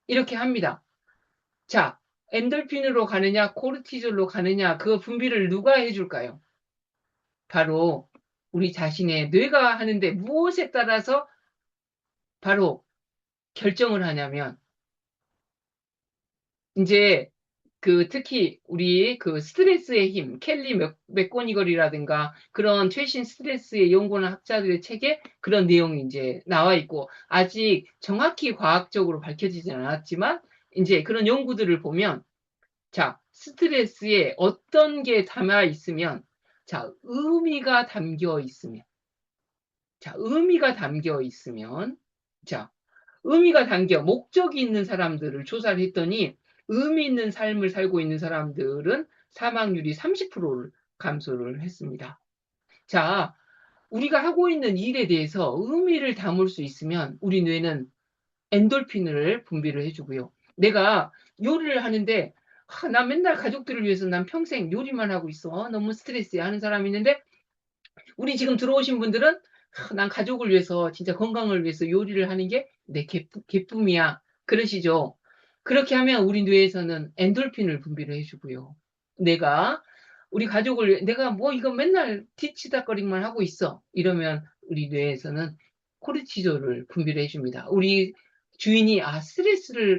이렇게 합니다. 자, 엔돌핀으로 가느냐, 코르티졸로 가느냐, 그 분비를 누가 해줄까요? 바로 우리 자신의 뇌가 하는데 무엇에 따라서 바로 결정을 하냐면 이제 그 특히 우리 그 스트레스의 힘, 켈리 맥고니걸이라든가 그런 최신 스트레스의 연구하는 학자들의 책에 그런 내용이 이제 나와 있고 아직 정확히 과학적으로 밝혀지진 않았지만 이제 그런 연구들을 보면 자, 스트레스에 어떤 게 담아 있으면 자, 의미가 담겨 있으면 자, 의미가 담겨 있으면, 자, 의미가 담겨, 목적이 있는 사람들을 조사를 했더니, 의미 있는 삶을 살고 있는 사람들은 사망률이 30%를 감소를 했습니다. 자, 우리가 하고 있는 일에 대해서 의미를 담을 수 있으면 우리 뇌는 엔돌핀을 분비를 해주고요. 내가 요리를 하는데, 나 맨날 가족들을 위해서 난 평생 요리만 하고 있어. 너무 스트레스야 하는 사람이 있는데, 우리 지금 들어오신 분들은 난 가족을 위해서 진짜 건강을 위해서 요리를 하는 게 내 기쁨이야. 그러시죠? 그렇게 하면 우리 뇌에서는 엔돌핀을 분비를 해주고요. 내가 우리 가족을 내가 뭐 이거 맨날 뒤치다거리만 하고 있어. 이러면 우리 뇌에서는 코르티졸을 분비를 해줍니다. 우리 주인이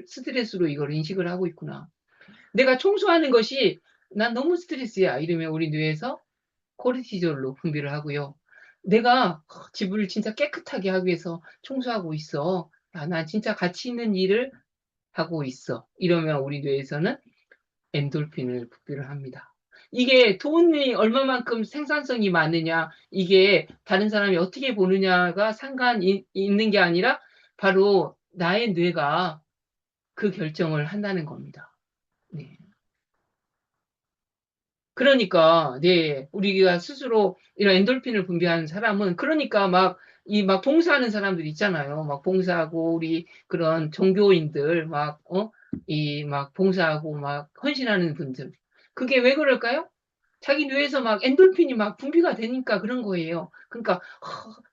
스트레스로 이걸 인식을 하고 있구나. 내가 청소하는 것이 난 너무 스트레스야. 이러면 우리 뇌에서 코르티졸로 분비를 하고요. 내가 집을 진짜 깨끗하게 하기 위해서 청소하고 있어. 야, 난 진짜 가치 있는 일을 하고 있어. 이러면 우리 뇌에서는 엔돌핀을 분비를 합니다. 이게 돈이 얼마만큼 생산성이 많으냐, 이게 다른 사람이 어떻게 보느냐가 상관이 있는 게 아니라 바로 나의 뇌가 그 결정을 한다는 겁니다. 네. 그러니까, 네, 우리가 스스로 이런 엔돌핀을 분비하는 사람은, 그러니까 막 봉사하는 사람들 있잖아요. 막 봉사하고, 우리 그런 종교인들, 막 봉사하고, 막 헌신하는 분들. 그게 왜 그럴까요? 자기 뇌에서 막 엔돌핀이 막 분비가 되니까 그런 거예요. 그러니까,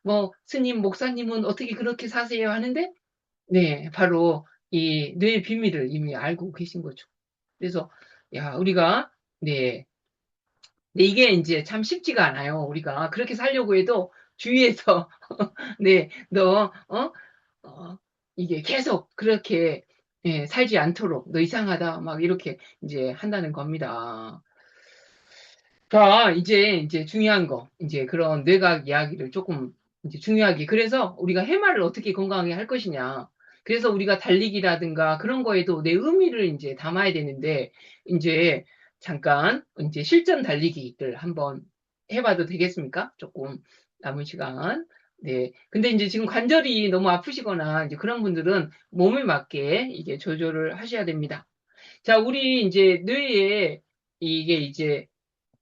뭐, 스님, 목사님은 어떻게 그렇게 사세요? 하는데, 네, 바로 이 뇌의 비밀을 이미 알고 계신 거죠. 그래서, 야, 우리가, 네, 근데 이게 이제 참 쉽지가 않아요. 우리가 그렇게 살려고 해도 주위에서 네, 어, 이게 계속 그렇게 예, 살지 않도록 너 이상하다 막 이렇게 이제 한다는 겁니다. 자, 이제 중요한 거 이제 그런 뇌과학 이야기를 조금 이제 중요하게 그래서 우리가 해마를 어떻게 건강하게 할 것이냐. 그래서 우리가 달리기라든가 그런 거에도 내 의미를 이제 담아야 되는데 이제 잠깐 이제 실전 달리기를 한번 해봐도 되겠습니까? 조금 남은 시간. 네. 근데 이제 지금 관절이 너무 아프시거나 이제 그런 분들은 몸에 맞게 이게 조절을 하셔야 됩니다. 자, 우리 이제 뇌에 이게 이제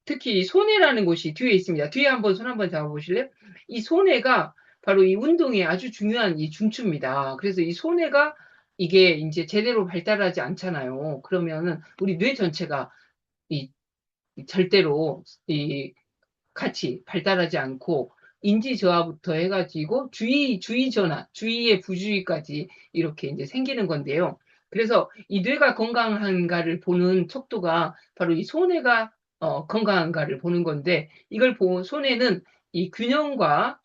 특히 이 손해라는 곳이 뒤에 있습니다. 뒤에 한번 손 한번 잡아보실래요? 이 손해가 바로 이 운동에 아주 중요한 이 중추입니다. 그래서 이 손해가 이게 이제 제대로 발달하지 않잖아요. 그러면은 우리 뇌 전체가 이 절대로 이 같이 발달하지 않고 인지 저하부터 해가지고 주의 전환, 주의의 부주의까지 이렇게 이제 생기는 건데요. 그래서 이 뇌가 건강한가를 보는 척도가 바로 이 손해가 건강한가를 보는 건데 이걸 보고 손해는 이 균형과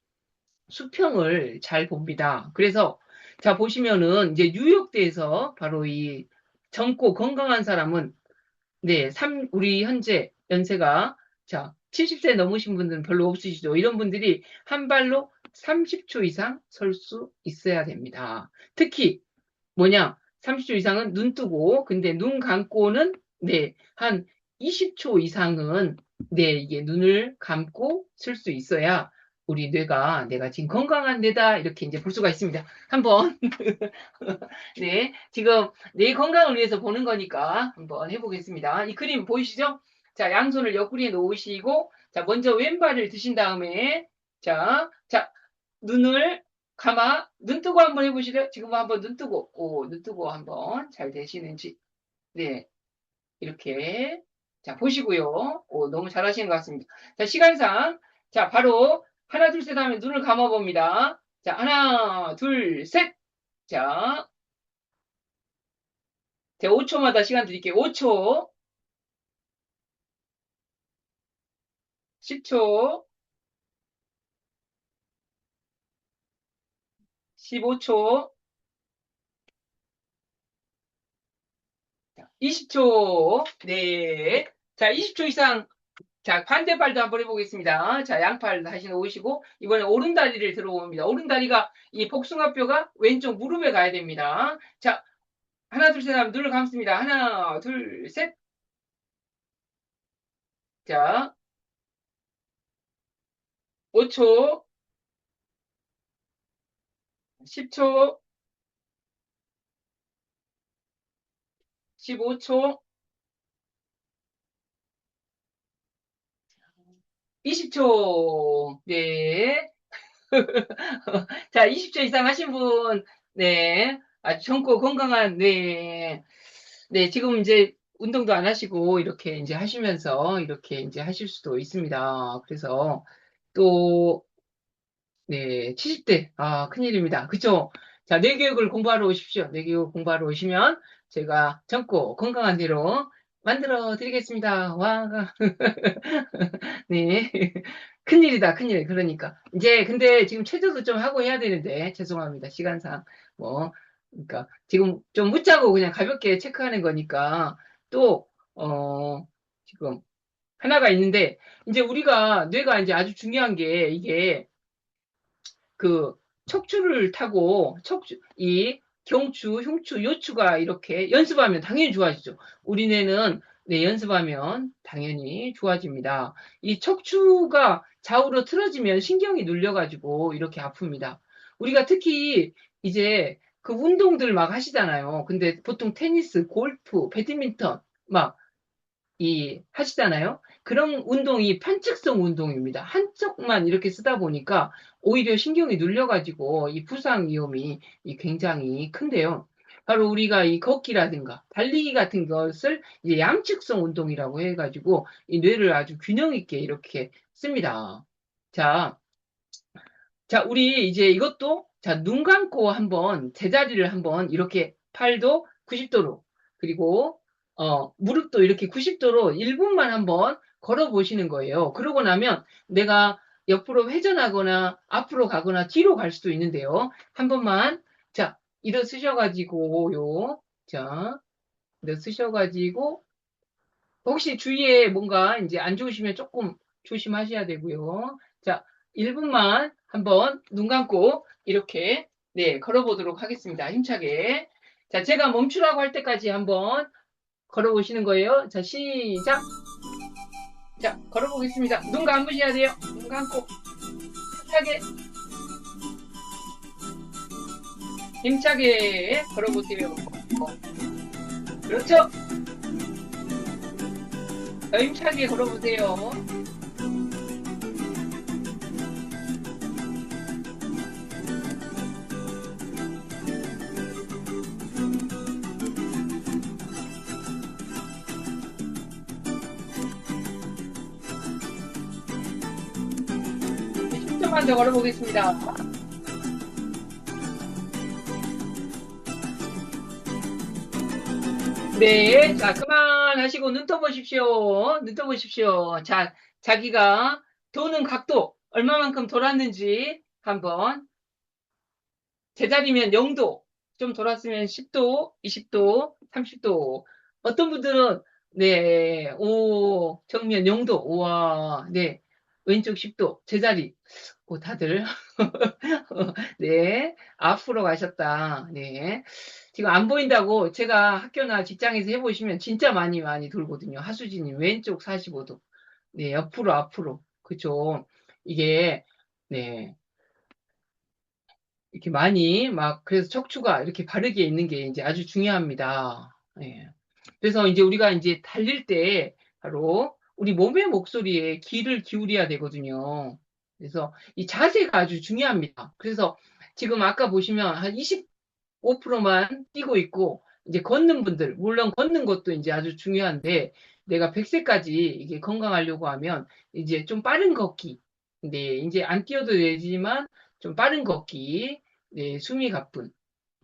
수평을 잘 봅니다. 그래서 자 보시면은 이제 뉴욕대에서 바로 이 젊고 건강한 사람은 네, 우리 현재 연세가, 자, 70세 넘으신 분들은 별로 없으시죠? 이런 분들이 한 발로 30초 이상 설 수 있어야 됩니다. 특히, 뭐냐, 30초 이상은 눈 뜨고, 근데 눈 감고는, 네, 한 20초 이상은, 네, 이게 눈을 감고 쓸 수 있어야 우리 뇌가 내가 지금 건강한 뇌다, 이렇게 이제 볼 수가 있습니다. 한번, 네, 지금 내 건강을 위해서 보는 거니까 한번 해보겠습니다. 이 그림 보이시죠? 자, 양손을 옆구리에 놓으시고, 자, 먼저 왼발을 드신 다음에, 자, 눈을 눈 뜨고 한번 해보시래요. 지금 한번 눈 뜨고 한번 잘 되시는지. 네, 이렇게. 자, 보시고요. 너무 잘하시는 것 같습니다. 자, 시간상. 자, 바로 하나, 둘, 셋 하면 눈을 감아봅니다. 자, 하나, 둘, 셋. 자, 제가 5초마다 시간 드릴게요. 5초, 10초, 15초, 20초. 네. 자, 20초 이상. 자, 반대발도 한번 해보겠습니다. 자, 양팔 다시 놓으시고, 이번에 오른다리를 들어옵니다. 오른다리가, 이 복숭아뼈가 왼쪽 무릎에 가야 됩니다. 자, 하나, 둘, 셋 하면 눈을 감습니다. 하나, 둘, 셋. 자, 5초, 10초, 15초, 20초. 네. 자, 20초 이상 하신 분, 네. 아주 젊고 건강한, 네. 네, 지금 이제 운동도 안 하시고, 이렇게 이제 하시면서, 이렇게 이제 하실 수도 있습니다. 그래서, 또, 네, 70대. 아, 큰일입니다. 그쵸? 자, 뇌교육을 공부하러 오십시오. 뇌교육 공부하러 오시면, 제가 젊고 건강한 대로 만들어 드리겠습니다. 와, 네. 큰일이다, 큰일. 그러니까. 이제, 근데 지금 체조도 좀 하고 해야 되는데, 죄송합니다. 시간상. 뭐, 그러니까, 지금 좀 묻자고 그냥 가볍게 체크하는 거니까, 또, 지금 하나가 있는데, 이제 우리가, 뇌가 이제 아주 중요한 게, 이게, 그, 척추를 타고, 이 경추, 흉추, 요추가 이렇게 연습하면 당연히 좋아지죠. 우리 뇌는 네, 연습하면 당연히 좋아집니다. 이 척추가 좌우로 틀어지면 신경이 눌려가지고 이렇게 아픕니다. 우리가 특히 이제 그 운동들 막 하시잖아요. 근데 보통 테니스, 골프, 배드민턴 막 하시잖아요. 그런 운동이 편측성 운동입니다. 한쪽만 이렇게 쓰다 보니까 오히려 신경이 눌려가지고 이 부상 위험이 굉장히 큰데요. 바로 우리가 이 걷기라든가 달리기 같은 것을 이제 양측성 운동이라고 해가지고 이 뇌를 아주 균형 있게 이렇게 씁니다. 자, 자, 우리 이제 이것도 자, 눈 감고 한번 제자리를 한번 이렇게 팔도 90도로 그리고 무릎도 이렇게 90도로 1분만 한번 걸어 보시는 거예요. 그러고 나면 내가 옆으로 회전하거나 앞으로 가거나 뒤로 갈 수도 있는데요. 한 번만 자, 일어서셔 가지고요. 자, 일어서셔 가지고 혹시 주위에 뭔가 이제 안 좋으시면 조금 조심하셔야 되고요. 자, 1분만 한번 눈 감고 이렇게 네, 걸어보도록 하겠습니다. 힘차게. 자, 제가 멈추라고 할 때까지 한번 걸어보시는 거예요. 자, 시작. 자, 걸어보겠습니다. 눈 감으셔야 돼요. 눈 감고 힘차게, 힘차게 걸어보세요. 그렇죠. 더 힘차게 걸어보세요. 10초만 더 걸어보겠습니다. 네, 자, 그만하시고 눈 떠보십시오. 눈 떠보십시오. 자, 자기가 도는 각도 얼마만큼 돌았는지 한번 제자리면 0도, 좀 돌았으면 10도, 20도, 30도. 어떤 분들은, 네, 정면 0도. 우와, 네. 왼쪽 10도. 제자리. 다들, 네. 앞으로 가셨다. 네. 지금 안 보인다고 제가 학교나 직장에서 해보시면 진짜 많이 많이 돌거든요. 하수진님, 왼쪽 45도. 네, 옆으로, 앞으로. 그죠. 이게, 네. 이렇게 많이 막 그래서 척추가 이렇게 바르게 있는 게 이제 아주 중요합니다. 예. 그래서 이제 우리가 이제 달릴 때 바로 우리 몸의 목소리에 귀를 기울여야 되거든요. 그래서 이 자세가 아주 중요합니다. 그래서 지금 아까 보시면 한 25%만 뛰고 있고 이제 걷는 분들 물론 걷는 것도 이제 아주 중요한데 내가 100세까지 이게 건강하려고 하면 이제 좀 빠른 걷기. 네, 이제 안 뛰어도 되지만 좀 빠른 걷기, 네, 숨이 가쁜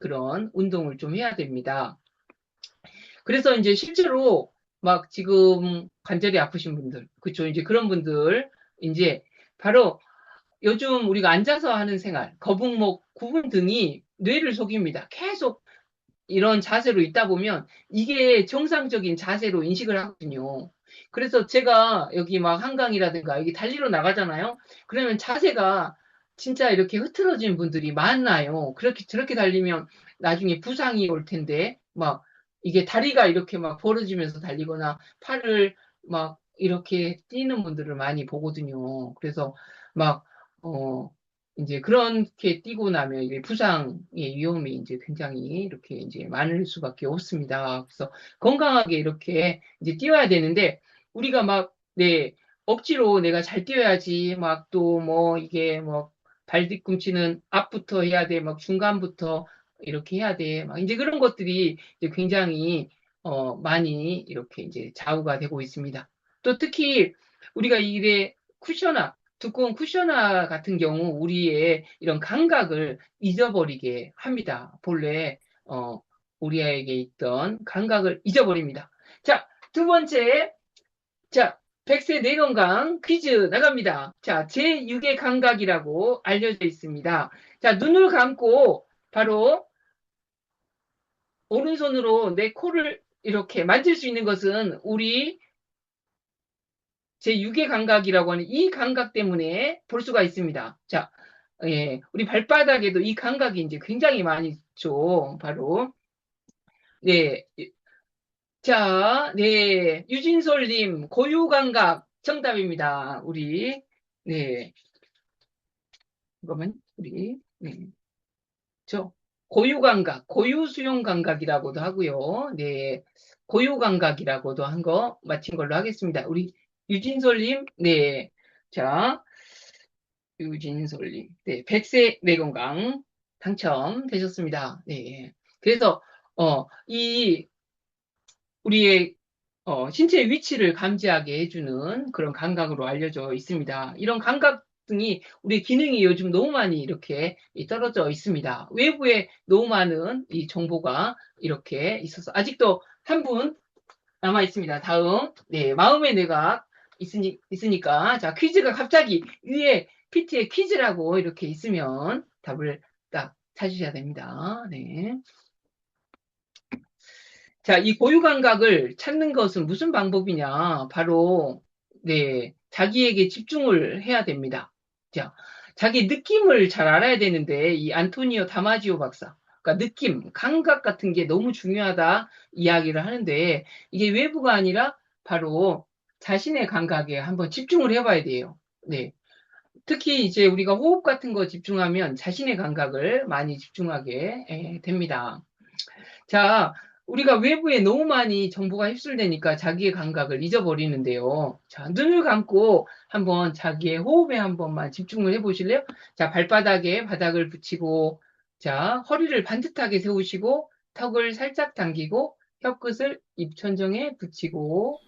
그런 운동을 좀 해야 됩니다. 그래서 이제 실제로 막 지금 관절이 아프신 분들, 그쵸? 이제 그런 분들, 이제 바로 요즘 우리가 앉아서 하는 생활, 거북목, 구분 등이 뇌를 속입니다. 계속 이런 자세로 있다 보면 이게 정상적인 자세로 인식을 하거든요. 그래서 제가 여기 막 한강이라든가 여기 달리러 나가잖아요. 그러면 자세가 진짜 이렇게 흐트러진 분들이 많나요. 그렇게 저렇게 달리면 나중에 부상이 올 텐데 막 이게 다리가 이렇게 막 벌어지면서 달리거나 팔을 막 이렇게 뛰는 분들을 많이 보거든요. 그래서 막 이제 그렇게 뛰고 나면 이제 부상의 위험이 이제 굉장히 이렇게 이제 많을 수밖에 없습니다. 그래서 건강하게 이렇게 이제 뛰어야 되는데 우리가 막, 네, 억지로 내가 잘 뛰어야지 막 또 뭐 이게 뭐 발 뒤꿈치는 앞부터 해야 돼, 막 중간부터 이렇게 해야 돼, 막 이제 그런 것들이 이제 굉장히 많이 이렇게 이제 좌우가 되고 있습니다. 또 특히 우리가 이게 쿠셔나 두꺼운 쿠셔나 같은 경우 우리의 이런 감각을 잊어버리게 합니다. 본래 우리에게 있던 감각을 잊어버립니다. 자, 두 번째, 자, 백세 뇌건강 퀴즈 나갑니다. 자, 제6의 감각이라고 알려져 있습니다. 자, 눈을 감고 바로 오른손으로 내 코를 이렇게 만질 수 있는 것은 우리 제6의 감각이라고 하는 이 감각 때문에 볼 수가 있습니다. 자, 예, 우리 발바닥에도 이 감각이 이제 굉장히 많이 있죠. 바로, 네. 자, 네. 유진솔님, 고유 감각 정답입니다. 우리, 네. 잠깐만, 네. 고유 감각, 고유 수용 감각이라고도 하고요. 네. 고유 감각이라고도 한 거 마친 걸로 하겠습니다. 우리 유진솔님, 네. 자, 유진솔님. 네, 백세 뇌건강 당첨되셨습니다. 네. 그래서, 이, 우리의, 신체 위치를 감지하게 해주는 그런 감각으로 알려져 있습니다. 이런 감각 등이 우리 기능이 요즘 너무 많이 이렇게 떨어져 있습니다. 외부에 너무 많은 이 정보가 이렇게 있어서 아직도 한 분 남아 있습니다. 다음, 네, 마음의 뇌가 있으니까, 자, 퀴즈가 갑자기 위에 PT에 퀴즈라고 이렇게 있으면 답을 딱 찾으셔야 됩니다. 네. 자, 이 고유 감각을 찾는 것은 무슨 방법이냐? 바로, 네, 자기에게 집중을 해야 됩니다. 자, 자기 느낌을 잘 알아야 되는데, 이 안토니오 다마지오 박사, 그러니까 느낌, 감각 같은 게 너무 중요하다 이야기를 하는데, 이게 외부가 아니라 바로 자신의 감각에 한번 집중을 해봐야 돼요. 네. 특히 이제 우리가 호흡 같은 거 집중하면 자신의 감각을 많이 집중하게 됩니다. 자, 우리가 외부에 너무 많이 정보가 휩쓸되니까 자기의 감각을 잊어버리는데요. 자, 눈을 감고 한번 자기의 호흡에 한 번만 집중을 해보실래요? 자, 발바닥에 바닥을 붙이고, 자, 허리를 반듯하게 세우시고, 턱을 살짝 당기고, 혀끝을 입천정에 붙이고,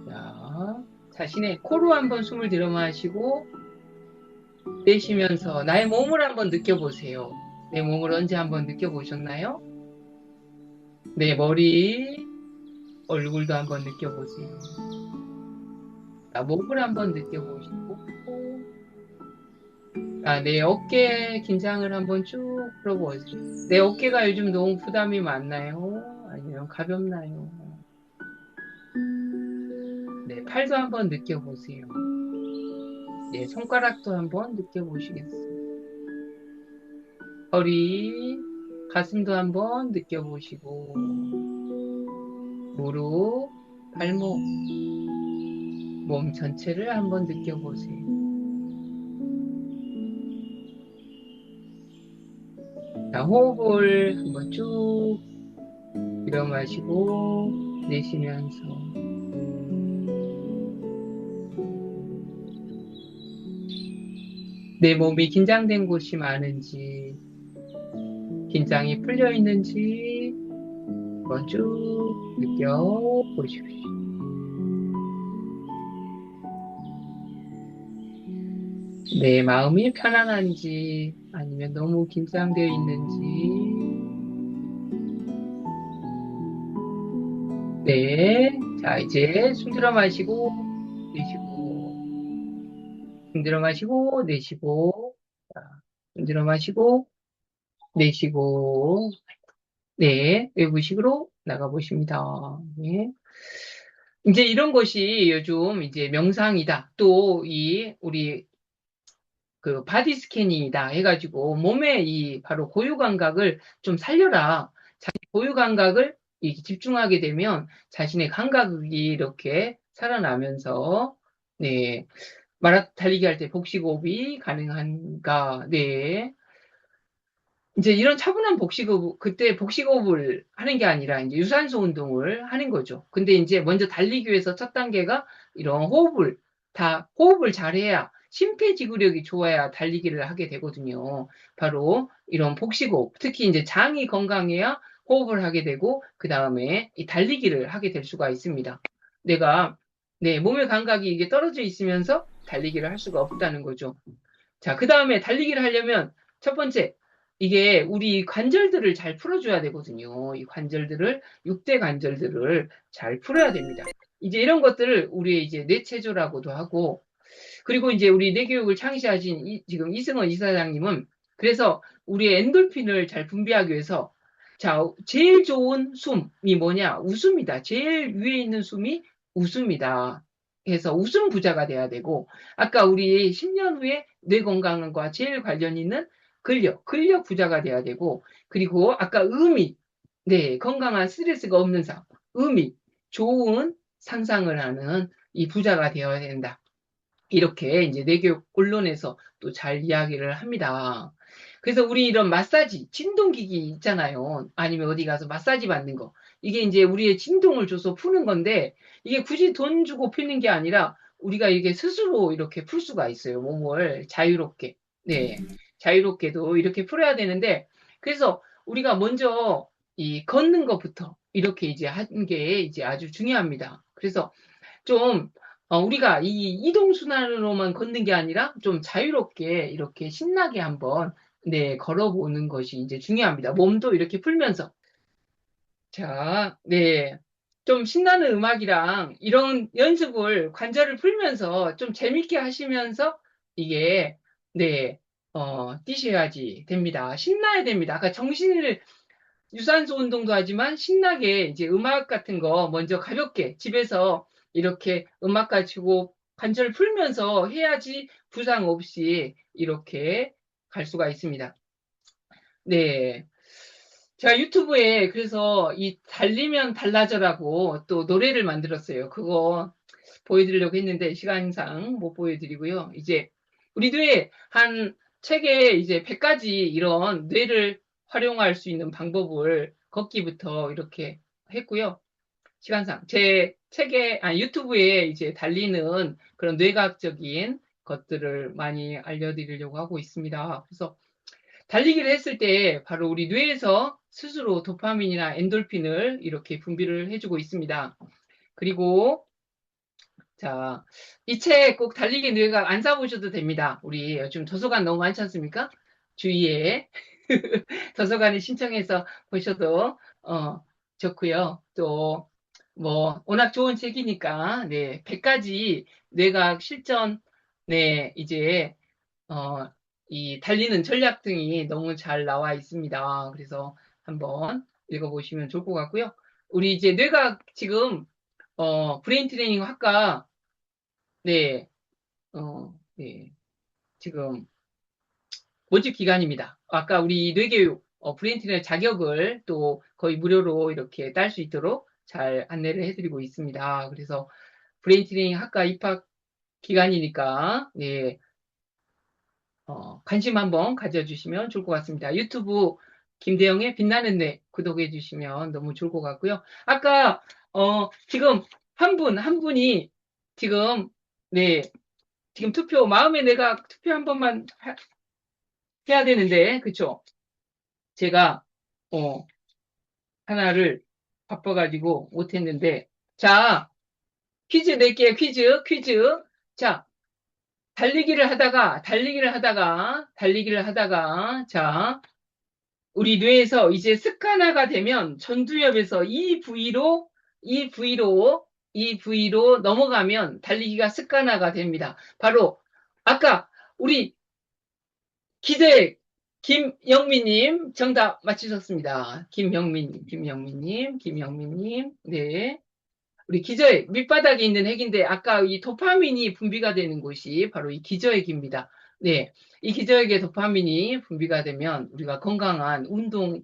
자, 자신의 코로 한번 숨을 들여 마시고, 내쉬면서 나의 몸을 한번 느껴보세요. 내 몸을 언제 한번 느껴보셨나요? 내 머리, 얼굴도 한번 느껴보세요. 자, 목을 한번 느껴보시고, 내 어깨 긴장을 한번 쭉 풀어보세요. 내 어깨가 요즘 너무 부담이 많나요? 아니면 가볍나요? 네, 팔도 한번 느껴보세요. 네, 손가락도 한번 느껴보시겠어요. 허리, 가슴도 한번 느껴보시고, 무릎, 발목, 몸 전체를 한번 느껴보세요. 자, 호흡을 한번 쭉 들여 마시고, 내쉬면서, 내 몸이 긴장된 곳이 많은지, 긴장이 풀려 있는지, 한번 쭉 느껴보십시오. 내 마음이 편안한지, 아니면 너무 긴장되어 있는지, 네. 자, 이제 숨 들어 마시고, 내쉬고, 숨 들어 마시고, 내쉬고, 자, 숨 들어 마시고, 내쉬고, 네. 외부식으로 나가보십니다. 네. 이제 이런 것이 요즘 이제 명상이다. 또 우리 그 바디 스캐닝이다 해가지고 몸의 이 바로 고유 감각을 좀 살려라. 자기 고유 감각을 이렇게 집중하게 되면 자신의 감각이 이렇게 살아나면서 네. 달리기 할 때 복식호흡이 가능한가? 네. 이제 이런 차분한 복식호흡, 그때 복식호흡을 하는 게 아니라 이제 유산소 운동을 하는 거죠. 근데 이제 먼저 달리기 위해서 첫 단계가 이런 호흡을 잘해야 심폐지구력이 좋아야 달리기를 하게 되거든요. 바로 이런 복식호흡, 특히 이제 장이 건강해야 호흡을 하게 되고, 그 다음에 이 달리기를 하게 될 수가 있습니다. 몸의 감각이 이게 떨어져 있으면서 달리기를 할 수가 없다는 거죠. 자, 그 다음에 달리기를 하려면 첫 번째, 이게 우리 관절들을 잘 풀어줘야 되거든요. 이 관절들을, 6대 관절들을 잘 풀어야 됩니다. 이제 이런 것들을 우리의 이제 뇌체조라고도 하고, 그리고 이제 우리 뇌교육을 창시하신 지금 이승원 이사장님은 그래서 우리의 엔돌핀을 잘 분비하기 위해서 자, 제일 좋은 숨이 뭐냐? 웃음이다. 제일 위에 있는 숨이 웃음이다. 해서 웃음 부자가 돼야 되고, 아까 우리 10년 후에 뇌 건강과 제일 관련 있는 근력 부자가 돼야 되고, 그리고 아까 네, 건강한 스트레스가 없는 좋은 상상을 하는 이 부자가 되어야 된다. 이렇게 이제 내교육 언론에서 또 잘 이야기를 합니다. 그래서 우리 이런 마사지, 진동기기 있잖아요. 아니면 어디 가서 마사지 받는 거. 이게 이제 우리의 진동을 줘서 푸는 건데, 이게 굳이 돈 주고 푸는 게 아니라, 우리가 이게 스스로 이렇게 풀 수가 있어요. 몸을 자유롭게. 네. 자유롭게도 이렇게 풀어야 되는데, 그래서 우리가 먼저 이 걷는 것부터 이렇게 이제 하는 게 이제 아주 중요합니다. 그래서 좀 우리가 이 이동순환으로만 걷는 게 아니라 좀 자유롭게 이렇게 신나게 한번 네, 걸어보는 것이 이제 중요합니다. 몸도 이렇게 풀면서. 자, 네. 좀 신나는 음악이랑 이런 연습을 관절을 풀면서 좀 재밌게 하시면서 이게 네, 뛰셔야지 됩니다. 신나야 됩니다. 아까 유산소 운동도 하지만 신나게 이제 음악 같은 거 먼저 가볍게 집에서 이렇게 음악 가지고 관절 풀면서 해야지 부상 없이 이렇게 갈 수가 있습니다. 네. 제가 유튜브에 그래서 이 달리면 달라져라고 또 노래를 만들었어요. 그거 보여드리려고 했는데 시간상 못 보여드리고요. 이제 우리 뇌 한 책에 이제 100가지 이런 뇌를 활용할 수 있는 방법을 걷기부터 이렇게 했고요. 시간상 제 책에 유튜브에 이제 달리는 그런 뇌과학적인 것들을 많이 알려드리려고 하고 있습니다. 그래서 달리기를 했을 때 바로 우리 뇌에서 스스로 도파민이나 엔돌핀을 이렇게 분비를 해주고 있습니다. 그리고 자, 이 책 꼭 달리기 뇌가 안 사보셔도 됩니다. 우리 요즘 도서관 너무 많지 않습니까? 주위에 도서관에 신청해서 보셔도 좋고요. 또 뭐 워낙 좋은 책이니까 네, 100가지 뇌과학 실전 네, 이제 어, 이 달리는 전략 등이 너무 잘 나와 있습니다. 그래서 한번 읽어보시면 좋을 것 같고요. 우리 이제 뇌가 지금, 브레인 트레이닝 학과, 네, 네, 지금 모집 기간입니다. 아까 우리 뇌교육, 브레인 트레이너 자격을 또 거의 무료로 이렇게 딸 수 있도록 잘 안내를 해드리고 있습니다. 그래서 브레인 트레이닝 학과 입학 기간이니까, 네, 관심 한번 가져주시면 좋을 것 같습니다. 유튜브 김대영의 빛나는 뇌 구독해 주시면 너무 좋을 것 같고요. 아까, 지금 한 분이 지금, 네, 지금 마음의 내가 투표 한 번만 해야 되는데, 그쵸? 제가, 어, 하나를 바빠가지고 못했는데, 자, 퀴즈 낼게요. 퀴즈. 자, 달리기를 하다가, 자, 우리 뇌에서 이제 습관화가 되면 전두엽에서 이 부위로 넘어가면 달리기가 습관화가 됩니다. 바로 아까 우리 기대 김영민님 정답 맞히셨습니다. 김영민님. 네. 우리 기저액, 밑바닥에 있는 핵인데, 아까 이 도파민이 분비가 되는 곳이 바로 이 기저액입니다. 네. 이 기저액에 도파민이 분비가 되면 우리가 건강한 운동에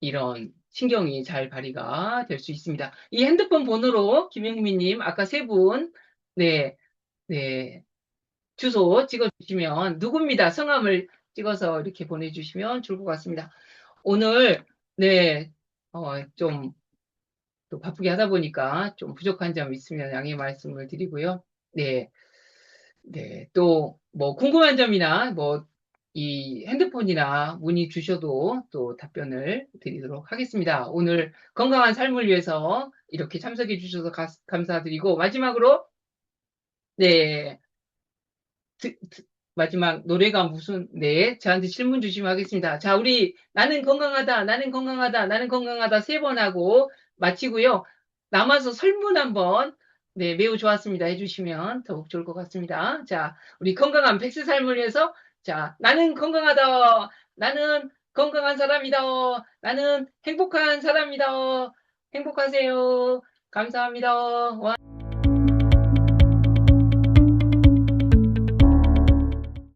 이런 신경이 잘 발휘가 될 수 있습니다. 이 핸드폰 번호로 김영민님, 아까 세 분, 네, 네, 주소 찍어주시면 누굽니다. 성함을 찍어서 이렇게 보내주시면 좋을 것 같습니다. 오늘, 네, 좀, 또 바쁘게 하다 보니까 좀 부족한 점이 있으면 양해 말씀을 드리고요. 네, 네, 또, 뭐, 궁금한 점이나, 뭐, 이 핸드폰이나 문의 주셔도 또 답변을 드리도록 하겠습니다. 오늘 건강한 삶을 위해서 이렇게 참석해 주셔서 감사드리고, 마지막으로, 네, 마지막 노래가 무슨, 네, 저한테 질문 주시면 하겠습니다. 자, 우리 나는 건강하다 세 번 하고 마치고요. 남아서 설문 한번, 네, 매우 좋았습니다. 해주시면 더욱 좋을 것 같습니다. 자, 우리 건강한 백세 삶을 위해서, 자, 나는 건강하다. 나는 건강한 사람이다. 나는 행복한 사람이다. 행복하세요. 감사합니다. 와.